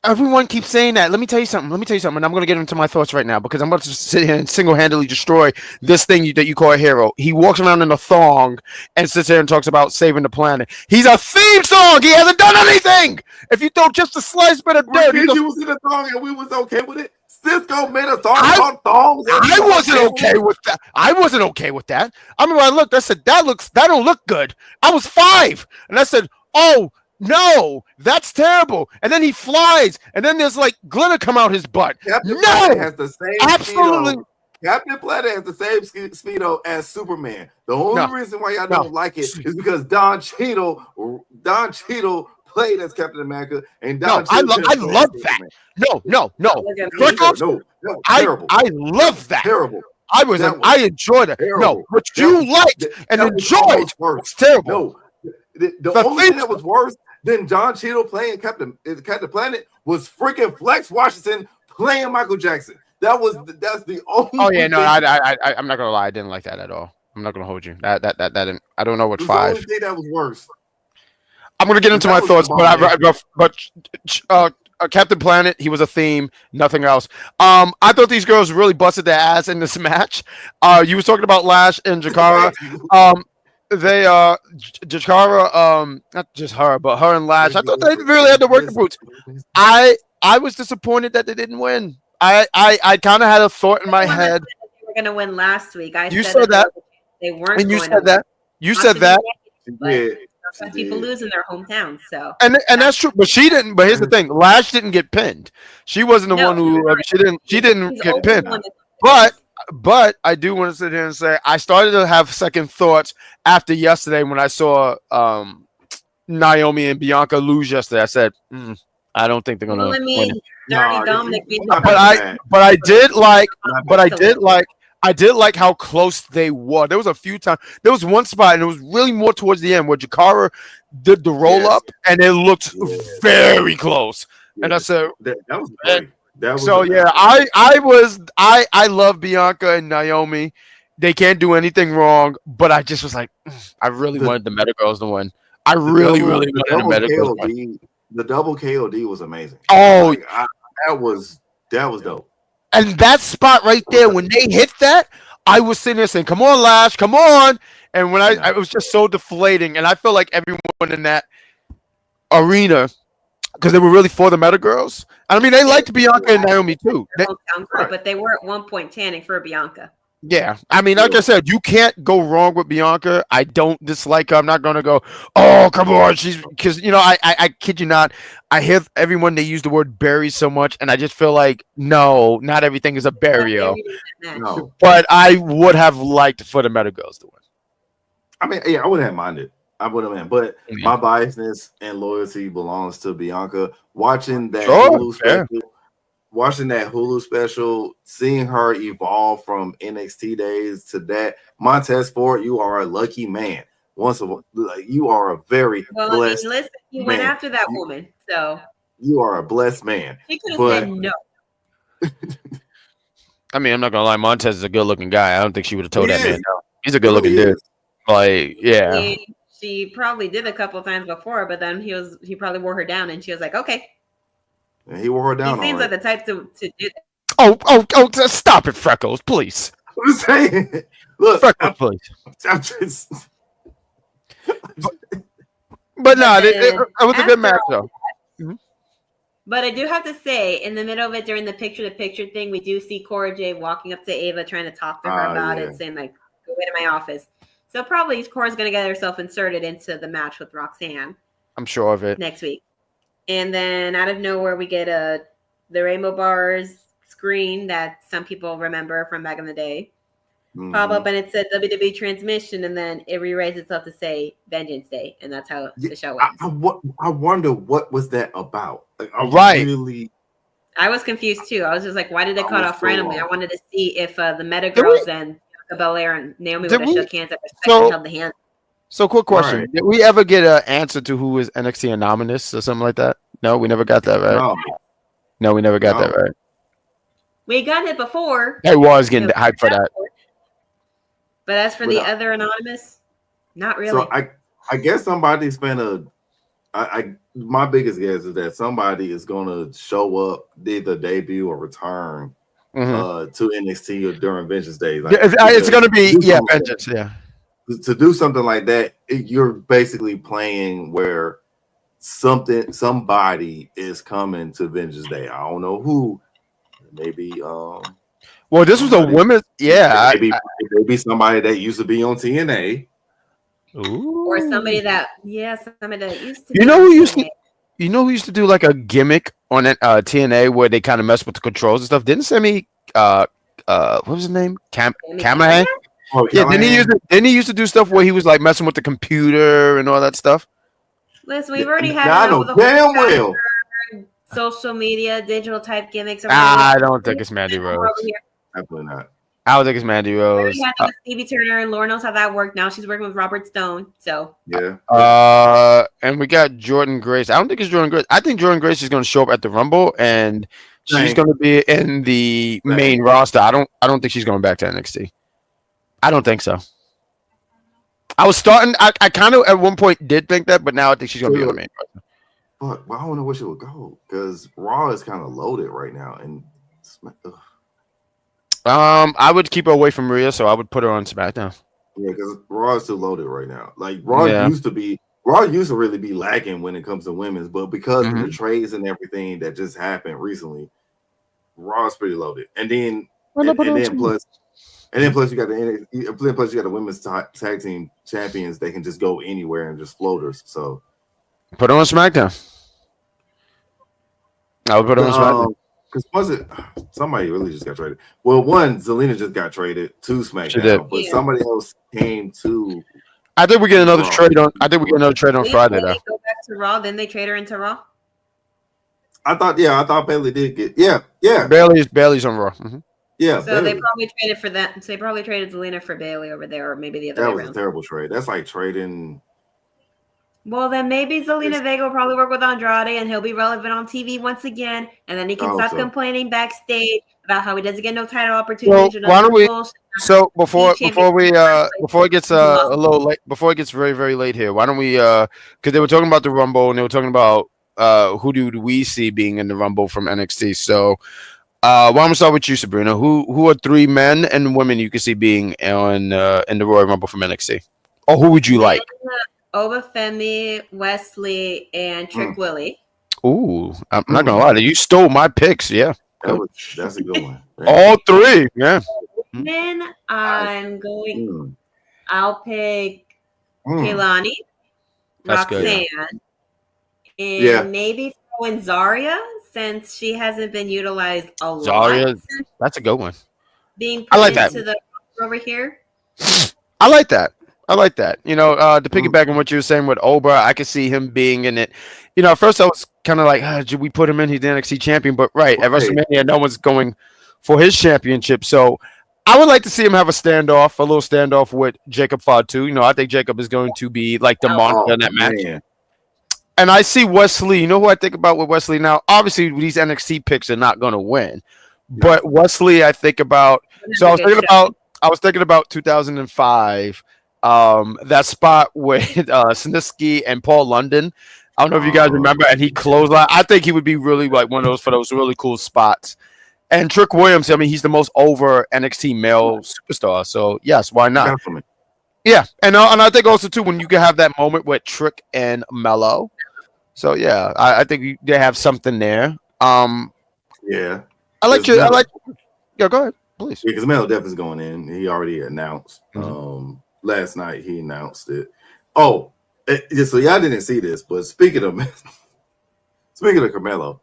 Everyone keeps saying that. Let me tell you something. And I'm going to get into my thoughts right now because I'm about to sit here and single-handedly destroy this thing that you call a hero. He walks around in a thong and sits here and talks about saving the planet. He's a theme song. He hasn't done anything. If you throw just a slice bit of dirt, you was in a thong and we was okay with it. Cisco made a song called thongs. I wasn't okay with that. I wasn't okay with that. I mean, when I looked, I said, that don't look good. I was 5, and I said, oh. No, that's terrible. And then he flies, and then there's like glitter come out his butt. Captain Planet has the same absolutely. Speedo. Captain Planet has the same speedo as Superman. The only reason why y'all don't like it is because Don Cheadle played as Captain America, and I love that. No. Terrible. I love that. Terrible. I enjoyed it. Terrible. No, what you liked and enjoyed was terrible. No, the only thing that was worse than John Cheadle playing Captain Planet was freaking Flex Washington playing Michael Jackson. That's the only. Oh yeah, no, I'm not gonna lie, I didn't like that at all. I'm not gonna hold you. That didn't. I don't know what 5. The only thing that was worse. I'm gonna get into my thoughts, but Captain Planet, he was a theme, nothing else. I thought these girls really busted their ass in this match. You was talking about Lash and Jakara. They Jakara, not just her, but her and Lash. I thought they really had to work the boots. I was disappointed that they didn't win. I kind of had a thought in my head. They were gonna win last week. You said that. They weren't. And you said that. You said that. Some people lose in their hometowns, so and that's true. But she didn't. But here's the thing: Lash didn't get pinned. She wasn't the one who. She didn't get pinned. But I do want to sit here and say I started to have second thoughts after yesterday when I saw Naomi and Bianca lose yesterday. I said, I don't think they're gonna win. But I did like how close they were. There was a few times. There was one spot, and it was really more towards the end where Jakara did the roll up, and it looked very close. And I said, that was great. I love Bianca and Naomi. They can't do anything wrong, but I just was like, I really wanted the Meta Girls to win. I really wanted the Meta Girls to win. The double KOD was amazing. Oh, that was dope. And that spot right there, when they hit that, I was sitting there saying, "Come on, Lash, come on!" And when I was just so deflating, and I feel like everyone in that arena, because they were really for the Meta Girls. I mean, they liked Bianca and Naomi too. But they were at one point chanting for Bianca. Yeah, I mean, like I said, you can't go wrong with Bianca. I don't dislike her. I'm not gonna go, oh, come on, she's because I kid you not. I hear everyone they use the word bury so much, and I just feel like no, not everything is a burial. No. But I would have liked for the Meta Girls to win. I mean, yeah, I wouldn't have minded. But my biasness and loyalty belongs to Bianca. Watching that Hulu special, seeing her evolve from NXT days to that, Montez Ford, you are a lucky man. You are a very blessed. Listen, he went after that woman, so you are a blessed man. He could have said no. I mean, I'm not gonna lie, Montez is a good-looking guy. I don't think she would have told that man no. He's a good-looking dude. Like, yeah. She probably did a couple times before, but then he probably wore her down, and she was like, "Okay." And he wore her down. He seems like the type to do that. Oh! Stop it, Freckles, please. I'm saying, look, Freckles, please. I'm just. But no, it was a good match, though. But I do have to say, in the middle of it, during the picture-to-picture thing, we do see Cora Jade walking up to Ava, trying to talk to her about it, saying like, "Go into my office." So probably Cora's going to get herself inserted into the match with Roxanne. I'm sure of it. Next week. And then out of nowhere, we get the Rainbow Bars screen that some people remember from back in the day. Pop up and it said WWE transmission, and then it rewrites itself to say Vengeance Day, and that's how the show ends. I wonder what was that about. Like, I was confused too. I was just like, why did they cut off randomly? I wanted to see if the Meta Girls and Belair and Naomi would have shook hands at respect and held the hand. So, quick question: Did we ever get an answer to who is NXT Anonymous or something like that? No, we never got that right. No, we never got that right. We got it before. I was getting hyped for that. But as for the other Anonymous, not really. So I guess somebody's gonna. My biggest guess is that somebody is gonna show up, either debut or return to NXT during Vengeance Day. Like, it's gonna be Vengeance. Yeah. To do something like that, you're basically playing where somebody is coming to Vengeance Day. I don't know who. Maybe well, this was a women's maybe somebody that used to be on TNA. Ooh. Or somebody that used to who used to do like a gimmick on TNA where they kind of mess with the controls and stuff. Didn't Sammy what was his name? Cameron? Oh, yeah, then he used to do stuff where he was like messing with the computer and all that stuff. Listen, we've already had damn well social media, digital type gimmicks. I don't think it's Mandy Rose. Definitely not. I don't think it's Mandy Rose. We had Stevie Turner, and Laura knows how that worked. Now she's working with Robert Stone. So and we got Jordan Grace. I don't think it's Jordan Grace. I think Jordan Grace is going to show up at the Rumble, and she's going to be in the main roster. I don't think she's going back to NXT. I don't think so. I was starting. I kind of at one point did think that, but now I think she's going to be on the main roster. But I don't know where she would go because Raw is kind of loaded right now, and I would keep her away from Rhea, so I would put her on SmackDown. Yeah, because Raw is too loaded right now. Like Raw used to really be lacking when it comes to women's, but because of the trades and everything that just happened recently, Raw is pretty loaded. And then plus you got the women's tag team champions. They can just go anywhere and just floaters. So put her on SmackDown. I would put her on SmackDown. Because was it somebody really just got traded? Well, one, Zelina just got traded to SmackDown, but somebody else came to. I think we get another trade on. I think we get another trade on Friday. Though. Go back to Raw, then they trade her into Raw. I thought Bayley did get. Yeah. Bayley's on Raw. Mm-hmm. Yeah. So they probably traded for that. So they probably traded Zelina for Bayley over there, or maybe the other way around. That was a terrible trade. That's like trading. Well, then maybe Zelina Vega will probably work with Andrade, and he'll be relevant on TV once again, and then he can stop complaining backstage about how he doesn't get no title opportunities. Well, why don't we? So before it gets a little late, before it gets very very late here, why don't we? Because they were talking about the Rumble, and they were talking about who do we see being in the Rumble from NXT. So why don't we start with you, Sabrina? Who are 3 men and women you can see being in the Royal Rumble from NXT? Or who would you like? Oba Femi, Wesley, and Trick Willie. Ooh, I'm not gonna lie, you stole my picks. Yeah, that's a good one. All 3, yeah. Then I'm going. I'll pick Kaylani, Roxanne, and maybe throw in Zarya since she hasn't been utilized a lot. Zarya, that's a good one. Being put into the over here. I like that. You know, to piggyback on what you were saying with Oba, I could see him being in it. You know, at first I was kind of like, should we put him in? He's the NXT champion. But at WrestleMania, no one's going for his championship. So I would like to see him have a little standoff with Jacob Fatu. You know, I think Jacob is going to be like the monster in that match. Man. And I see Wesley. You know who I think about with Wesley now? Obviously, these NXT picks are not going to win. But Wesley, I think about. So I was thinking about 2005. That spot with Sinitsky and Paul London. I don't know if you guys remember, and he closed out. I think he would be really like one of those for those really cool spots. And Trick Williams, I mean, he's the most over NXT male superstar. So yes, why not? Definitely. Yeah, and I think also too when you can have that moment with Trick and Mello. So yeah, I think they have something there. Yeah. I like Because your. I Melo, like. Yeah, go ahead, please. yeah, 'cause Melo definitely going in. He already announced. Mhm. Last night he announced it. Oh, so y'all didn't see this, but speaking of Carmelo,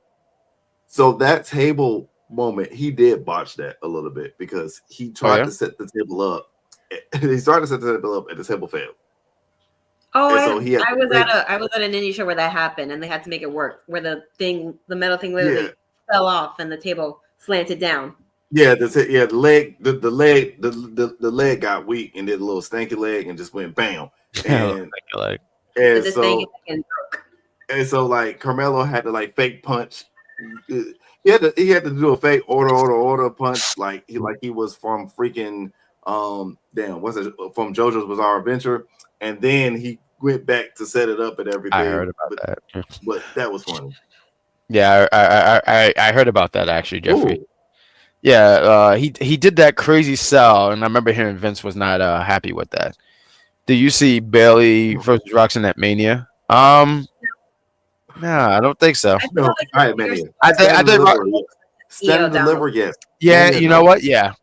so that table moment, he did botch that a little bit because he Oh tried yeah. to set the table up. He started to set the table up, and the table failed. Oh, And so he had I to was fake. I was at an indie show where that happened, and they had to make it work. Where the metal thing, Yeah, literally fell off, and the table slanted down. yeah, the leg got weak and did a little stanky leg and just went bam. And like The and distinct so and broke. like Carmelo had to like fake punch. He had to do a fake order punch like he was from freaking what's it from JoJo's Bizarre Adventure, and then he went back to set it up and I heard everything. about But that. that was funny. Yeah, I heard about that actually, Jeffrey. Ooh, Yeah, he did that crazy sell, and I remember hearing Vince was not happy with that. Do you see Bayley versus Roxanne at Mania? No, I don't think so. I feel no, like all the right, bigger Mania. I think Stand I and think deliver, yes. Stand and down the deliver, yes. yeah, Mania, you know no. what? Yeah.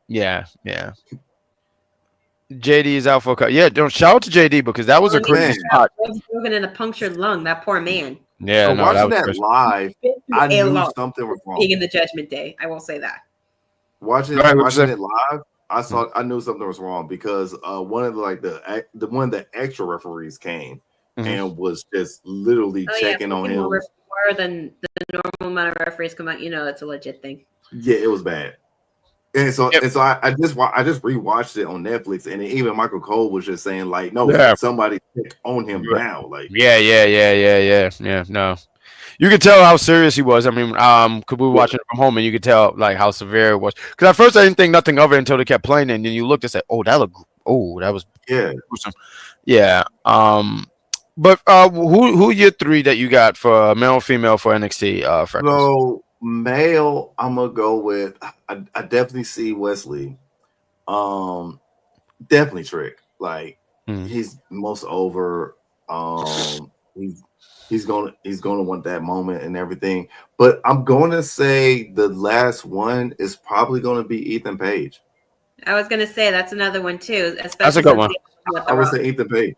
JD is out for a cut. Yeah, don't shout out to JD because that was a crazy Man. spot. was broken in a punctured lung. That poor man. Yeah, So no, that watching was that crazy. live, I A knew lot something was wrong. being in the Judgment Day. I will say that. Watching Go ahead, what you watching say? it live, I knew something was wrong because one of the extra referees came Mhm. and was just literally Oh yeah, checking on him. more than the normal amount of referees come out. You know, it's a legit thing. Yeah, it was bad. And so Yep. I just rewatched it on Netflix, and even Michael Cole was just saying like, no, Yeah. somebody check on him Right. now. Like, Yeah. No, you could tell how serious he was. I mean, cause we were watching it from home, and you could tell like how severe it was. Because at first I didn't think nothing of it until they kept playing, it, and then you looked and said, "Oh, that was yeah. gruesome." Yeah. But who your three that you got for male, female for NXT? Freckles. So male, I'm gonna go with. I definitely see Wesley. Definitely Trick. Like Mhm. he's most over. He's gonna want that moment and everything. But I'm gonna say the last one is probably gonna be Ethan Page. I was gonna say that's another one too, That's a especially good since one. with I the would Rock. say Ethan Page.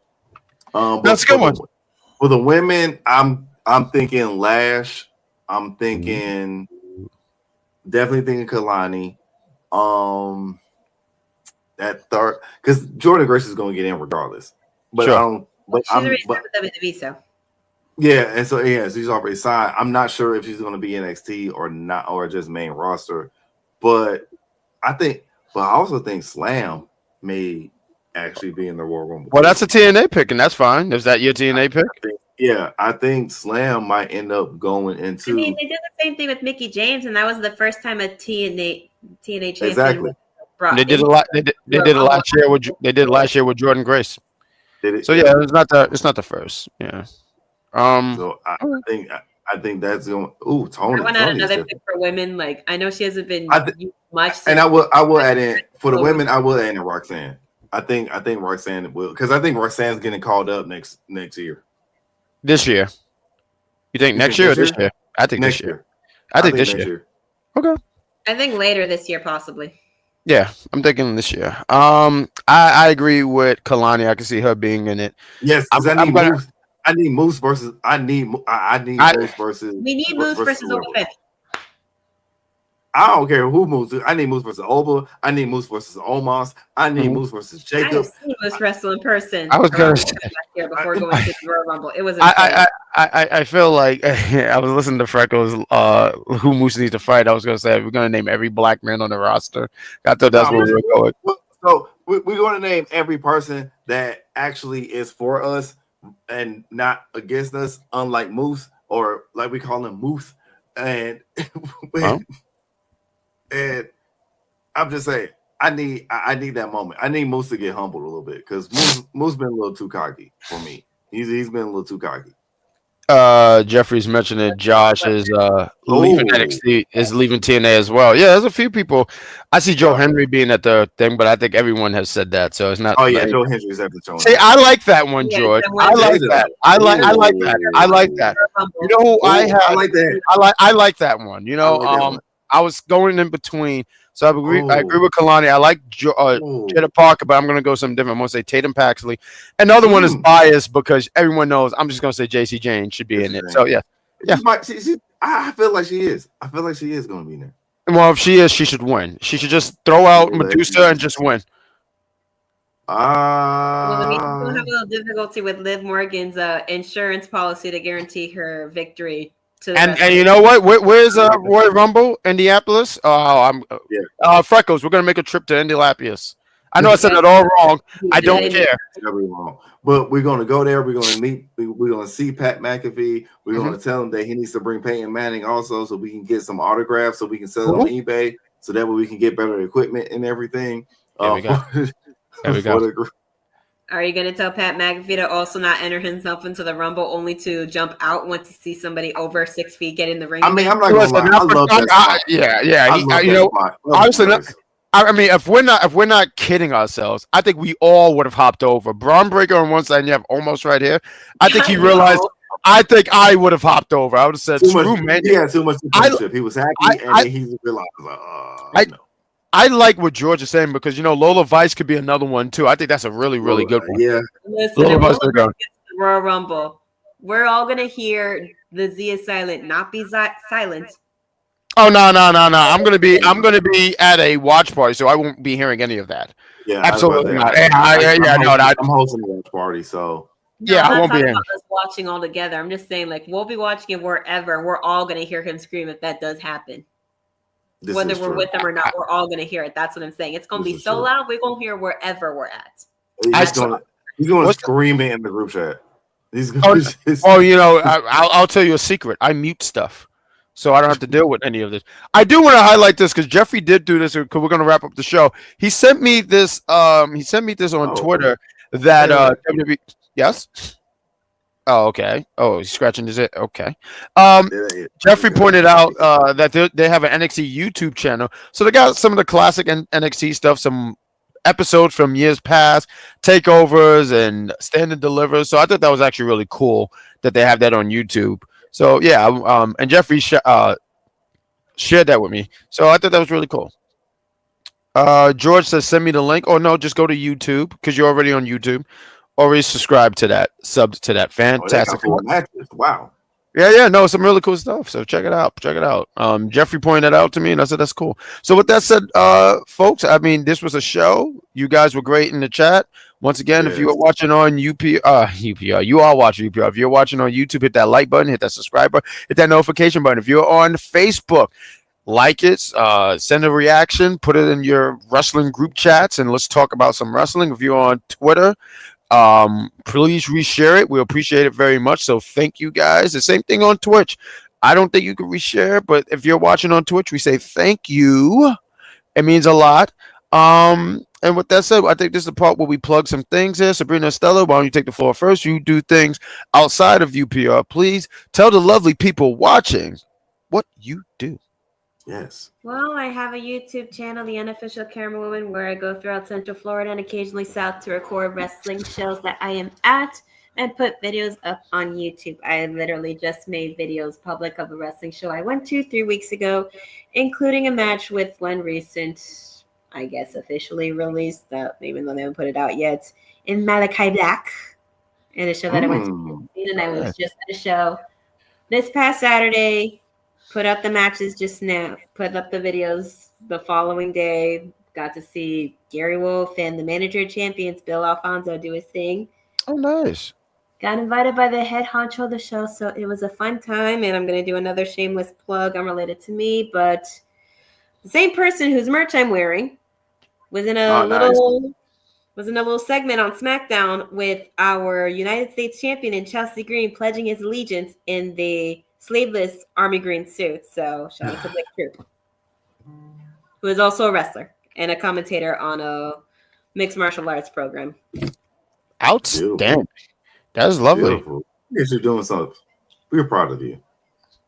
That's a But good one. for the women, I'm thinking Lash. I'm thinking definitely thinking Kalani. That third because Jordan Grace is going to get in regardless. But Sure. I don't. But She's already signed with WWE, so yeah, and so she's already signed. I'm not sure if she's going to be NXT or not, or just main roster. But I also think Slam may actually be in the Royal Rumble. Well, that's a TNA pick, and that's fine. Is that your TNA pick? I think Slam might end up going into. I mean, they did the same thing with Mickey James, and that was the first time a TNA champion Exactly. was brought. They did a lot. They did it last year with. They did it last year with Jordan Grace. So yeah, it's not the first. Yeah. So I think that's going. Ooh, Tony. I want to add Tony's another pick for women. Like I know she hasn't been used much, and I will add in for the women. I will add in Roxanne. I think Roxanne will because I think Roxanne's getting called up next year. This year. You think next year or this year? I think next this year. year. I think this next year. Okay. I think later this year, possibly. Yeah, I'm thinking this year. I agree with Kalani. I can see her being in it. Yes, because I need Moose versus. I need Moose versus. We need Moose versus Oba Femi. I don't care who moves. I need Moose versus Oba. I need Moose versus Omos. I need Moose versus Jacob. I have seen Moose wrestle in person. I was gonna say here before going to the Royal Rumble. It was. I feel like I was listening to Freckles. Who Moose needs to fight? I was gonna say we're gonna name every black man on the roster. I thought that's where we were going. So we're going to name every person that actually is for us and not against us. Unlike Moose, or like we call him Moose, and. And I'm just saying, I need that moment. I need Moose to get humbled a little bit because Moose been a little too cocky for me. He's been a little too cocky. Jeffrey's mentioning Josh is leaving NXT, is leaving TNA as well. Yeah, there's a few people. I see Joe Henry being at the thing, but I think everyone has said that, so it's not. Oh yeah, Joe Henry's at the show. See, I like that one, Yeah, George. the one I like that. I like that. I like that. You know who I have? I like that. I like that one. You know, I was going in between. So I agree with Kalani. I like Jada Parker, but I'm going to go something different. I'm going to say Tatum Paxley. Another one is biased because everyone knows. I'm just going to say JC Jane should be in it. So, yeah. I feel like she is. I feel like she is going to be in there. Well, if she is, she should win. She should just throw out Medusa and just win. Well, I mean, we'll have a little difficulty with Liv Morgan's insurance policy to guarantee her victory. And you know what? Where's Royal Rumble, Indianapolis? Freckles. We're gonna make a trip to Indianapolis. I know I said that all wrong. I don't care. But we're gonna go there. We're gonna meet. We're gonna see Pat McAfee. We're gonna tell him that he needs to bring Peyton Manning also, so we can get some autographs, so we can sell it on eBay, so that way we can get better equipment and everything. There we go. There we go. Are you going to tell Pat McAfee to also not enter himself into the Rumble, only to jump out once you see somebody over 6 feet get in the ring? I mean, I'm not gonna lie. I love that. Honestly, I mean, if we're not kidding ourselves, I think we all would have hopped over. Braun Breaker on one side, and you have Almost right here. I think he realized. I think I would have hopped over. I would have said, "Screw man." Yeah, too much. He was happy, and then he realized, I like what George is saying because Lola Vice could be another one too. I think that's a really good one. Yeah, Lola Vice Royal Rumble. We're all gonna hear the Z is silent, not be silent. Oh no! I'm gonna be at a watch party, so I won't be hearing any of that. Yeah, absolutely not. I'm hosting a watch party, so. Yeah, I won't be about us watching all together. I'm just saying, like, we'll be watching it wherever. We're all gonna hear him scream if that does happen. Whether we're with them or not, we're all going to hear it. That's what I'm saying. It's going to be so loud, we're going to hear wherever we're at. He's going to scream it in the group chat. I'll tell you a secret. I mute stuff, so I don't have to deal with any of this. I do want to highlight this because Jeffrey did do this because we're going to wrap up the show. He sent me this. He sent me this on Twitter that WWE. Yes. Oh, okay. Oh, he's scratching his head. Okay. Jeffrey pointed out that they have an NXT YouTube channel. So they got some of the classic NXT stuff, some episodes from years past, takeovers and stand and deliver. So I thought that was actually really cool that they have that on YouTube. So yeah, and Jeffrey shared that with me. So I thought that was really cool. George says, send me the link. Oh no, just go to YouTube because you're already on YouTube. Already subscribe to that, sub to that. Fantastic. Wow. Yeah, no, some really cool stuff. So check it out. Jeffrey pointed that out to me, and I said that's cool. So with that said, folks, I mean, this was a show. You guys were great in the chat. Once again, if you are watching on UPR, you are watching UPR. If you're watching on YouTube, hit that like button, hit that subscribe button, hit that notification button. If you're on Facebook, like it, send a reaction, put it in your wrestling group chats, and let's talk about some wrestling. If you're on Twitter, please reshare it. We appreciate it very much. So thank you guys. The same thing on Twitch. I don't think you can reshare, but if you're watching on Twitch, we say thank you. It means a lot. And with that said, I think this is the part where we plug some things here. Sabrina, Estella, why don't you take the floor first? You do things outside of UPR. Please tell the lovely people watching what you do. Yes. Well, I have a YouTube channel, The Unofficial Camera Woman, where I go throughout Central Florida and occasionally south to record wrestling shows that I am at and put videos up on YouTube. I literally just made videos public of a wrestling show I went to 3 weeks ago, including a match with one recent, I guess, officially released, even though they haven't put it out yet, in Malachi Black, in a show that I went to. And I was just at a show this past Saturday. Put up the matches just now. Put up the videos the following day. Got to see Gary Wolf and the manager of champions, Bill Alfonso, do his thing. Oh, nice. Got invited by the head honcho of the show, so it was a fun time. And I'm going to do another shameless plug unrelated to me, but the same person whose merch I'm wearing was in a little segment on SmackDown with our United States champion in Chelsea Green pledging his allegiance in the sleeveless army green suit. So shout out to Blake Troop, who is also a wrestler and a commentator on a mixed martial arts program. Outstanding. That is lovely. Yes, you're doing something. We're proud of you.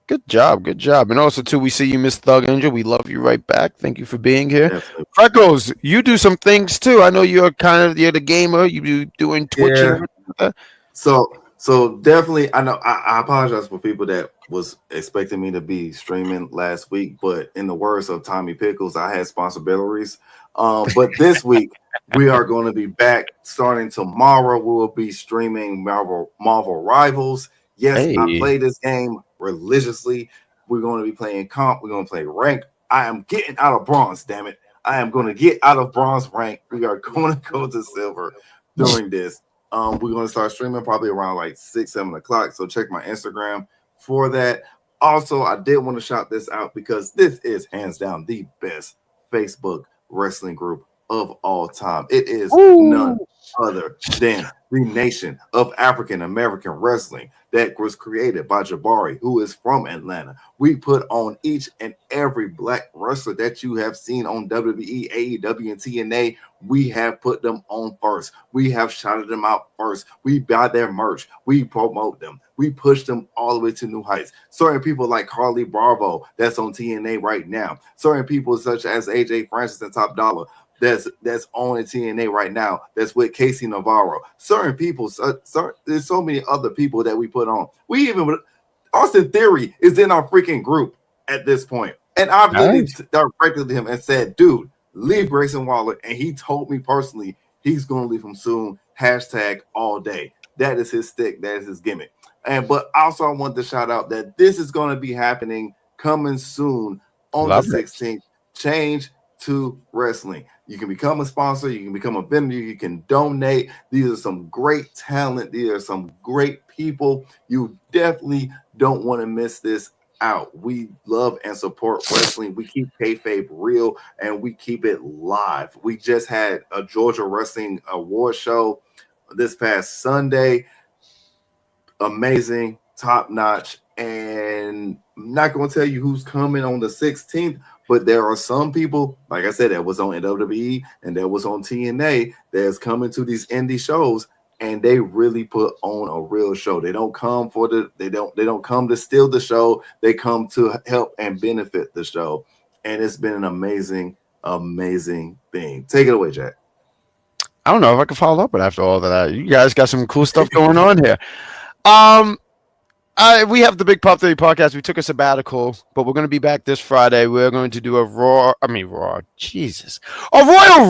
Good job, good job. And also, too, we see you, Miss Thug Angel. We love you right back. Thank you for being here. Definitely. Freckles, you do some things too. I know you're the gamer. You do doing Twitch and everything like that. So definitely, I know. I apologize for people that was expecting me to be streaming last week, but in the words of Tommy Pickles, I had responsibilities. But this week we are going to be back starting tomorrow. We will be streaming Marvel Rivals. Yes, I play this game religiously. We're going to be playing comp. We're going to play rank. I am getting out of bronze. Damn it! I am going to get out of bronze rank. We are going to go to silver during this. We're going to start streaming probably around like 6-7 o'clock. So check my Instagram for that. Also, I did want to shout this out because this is hands down the best Facebook wrestling group of all time. It is none other than the Nation of African American Wrestling that was created by Jabari, who is from Atlanta. We put on each and every black wrestler that you have seen on WWE, AEW, and TNA. We have put them on first. We have shouted them out first. We buy their merch. We promote them. We push them all the way to new heights. Certain people like Carly Bravo, that's on TNA right now. Certain people such as AJ Francis and Top Dollar, that's on TNA right now. That's with Casey Navarro. Certain people, there's so many other people that we put on. We even Austin Theory is in our freaking group at this point. And I've literally directed him and said, dude, leave Grayson Waller. And he told me personally he's going to leave him soon. Hashtag all day. That is his stick. That is his gimmick. But also I want to shout out that this is going to be happening coming soon on the 16th. Change to Wrestling. You can become a sponsor. You can become a vendor. You can donate. These are some great talent. These are some great people. You definitely don't want to miss this out. We love and support wrestling. We keep kayfabe real and we keep it live. We just had a Georgia Wrestling Award show this past Sunday. Amazing, top notch, and I'm not going to tell you who's coming on the 16th, but there are some people, like I said, that was on WWE and that was on TNA that's coming to these indie shows, and they really put on a real show. They don't come they don't come to steal the show. They come to help and benefit the show, and it's been an amazing thing. Take it away, Jack. I don't know if I can follow up with after all of that. You guys got some cool stuff going on here. We have the Big Pop Theory podcast. We took a sabbatical, but we're going to be back this Friday. We're going to do a Royal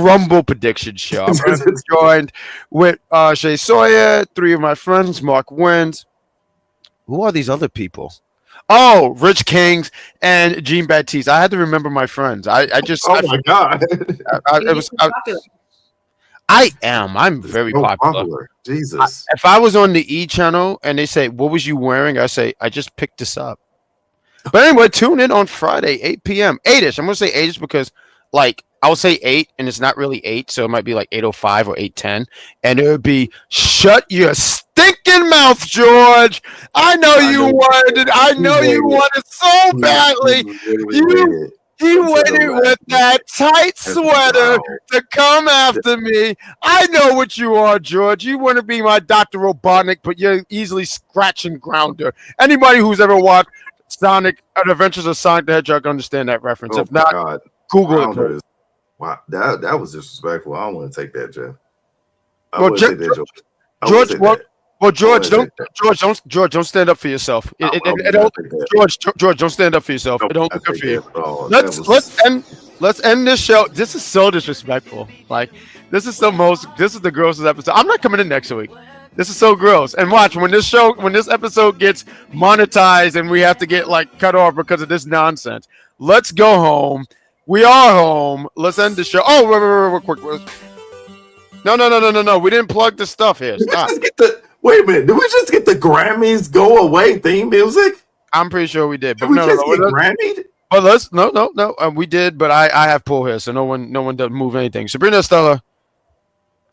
Rumble prediction show. I'm going to be joined with Shay Sawyer, 3 of my friends, Mark Wins. Who are these other people? Oh, Rich Kings and Jean Baptiste. I had to remember my friends. My God. I'm very popular. Jesus. If I was on the E channel and they say, what was you wearing? I say, I just picked this up. But anyway, tune in on Friday, 8 p.m. 8-ish. I'm going to say 8-ish because, like, I would say 8, and it's not really 8, so it might be like 8:05 or 8:10. And it would be, shut your stinking mouth, George. I know you wanted so badly. He waited with that tight sweater to come after me. I know what you are, George. You want to be my Dr. Robotnik, but you're easily scratch and grounder. Anybody who's ever watched Sonic Adventures of Sonic the Hedgehog understand that reference. If not, Google it. Wow, that was disrespectful. I don't want to take that, Jeff. George, don't stand up for yourself. George, don't stand up for yourself. It don't look good for you. Let's end this show. This is so disrespectful. Like, this is the grossest episode. I'm not coming in next week. This is so gross. And watch, when this episode gets monetized and we have to get like cut off because of this nonsense. Let's go home. We are home. Let's end the show. Oh, wait, quick. No. We didn't plug the stuff here. Stop. Wait a minute. Did we just get the Grammys go away theme music? I'm pretty sure we did. But did we just get Grammy'd? But let's no. We did, but I have pull here, so no one doesn't move anything. Sabrina, Estella,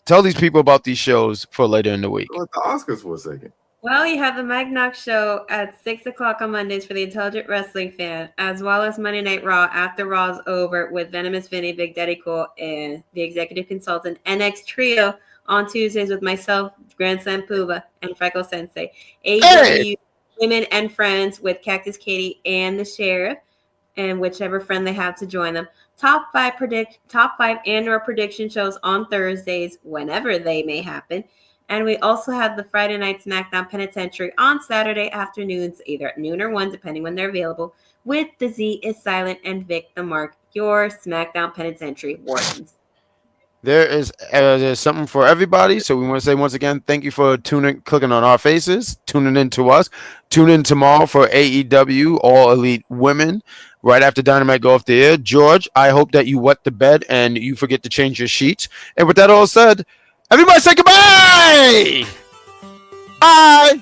tell these people about these shows for later in the week. Let the Oscars for a second. Well, you have the Mike Knox show at 6 o'clock on Mondays for the intelligent wrestling fan, as well as Monday Night Raw after Raw's over with Venomous Vinny, Big Daddy Cool, and the executive consultant NXTrio on Tuesdays with myself, Grandson Puba, and Frecklesensei. AEW Women and Friends with Cactus Katie and the Sheriff, and whichever friend they have to join them. Top five and/or prediction shows on Thursdays, whenever they may happen. And we also have the Friday Night SmackDown Penitentiary on Saturday afternoons, either at noon or 1, depending when they're available, with the Z is Silent and Vic the Mark, your SmackDown Penitentiary wardens. There's something for everybody. So we want to say once again, thank you for clicking on our faces, tuning in to us. Tune in tomorrow for AEW All Elite Women. Right after Dynamite go off the air. George, I hope that you wet the bed and you forget to change your sheets. And with that all said, everybody say goodbye. Bye.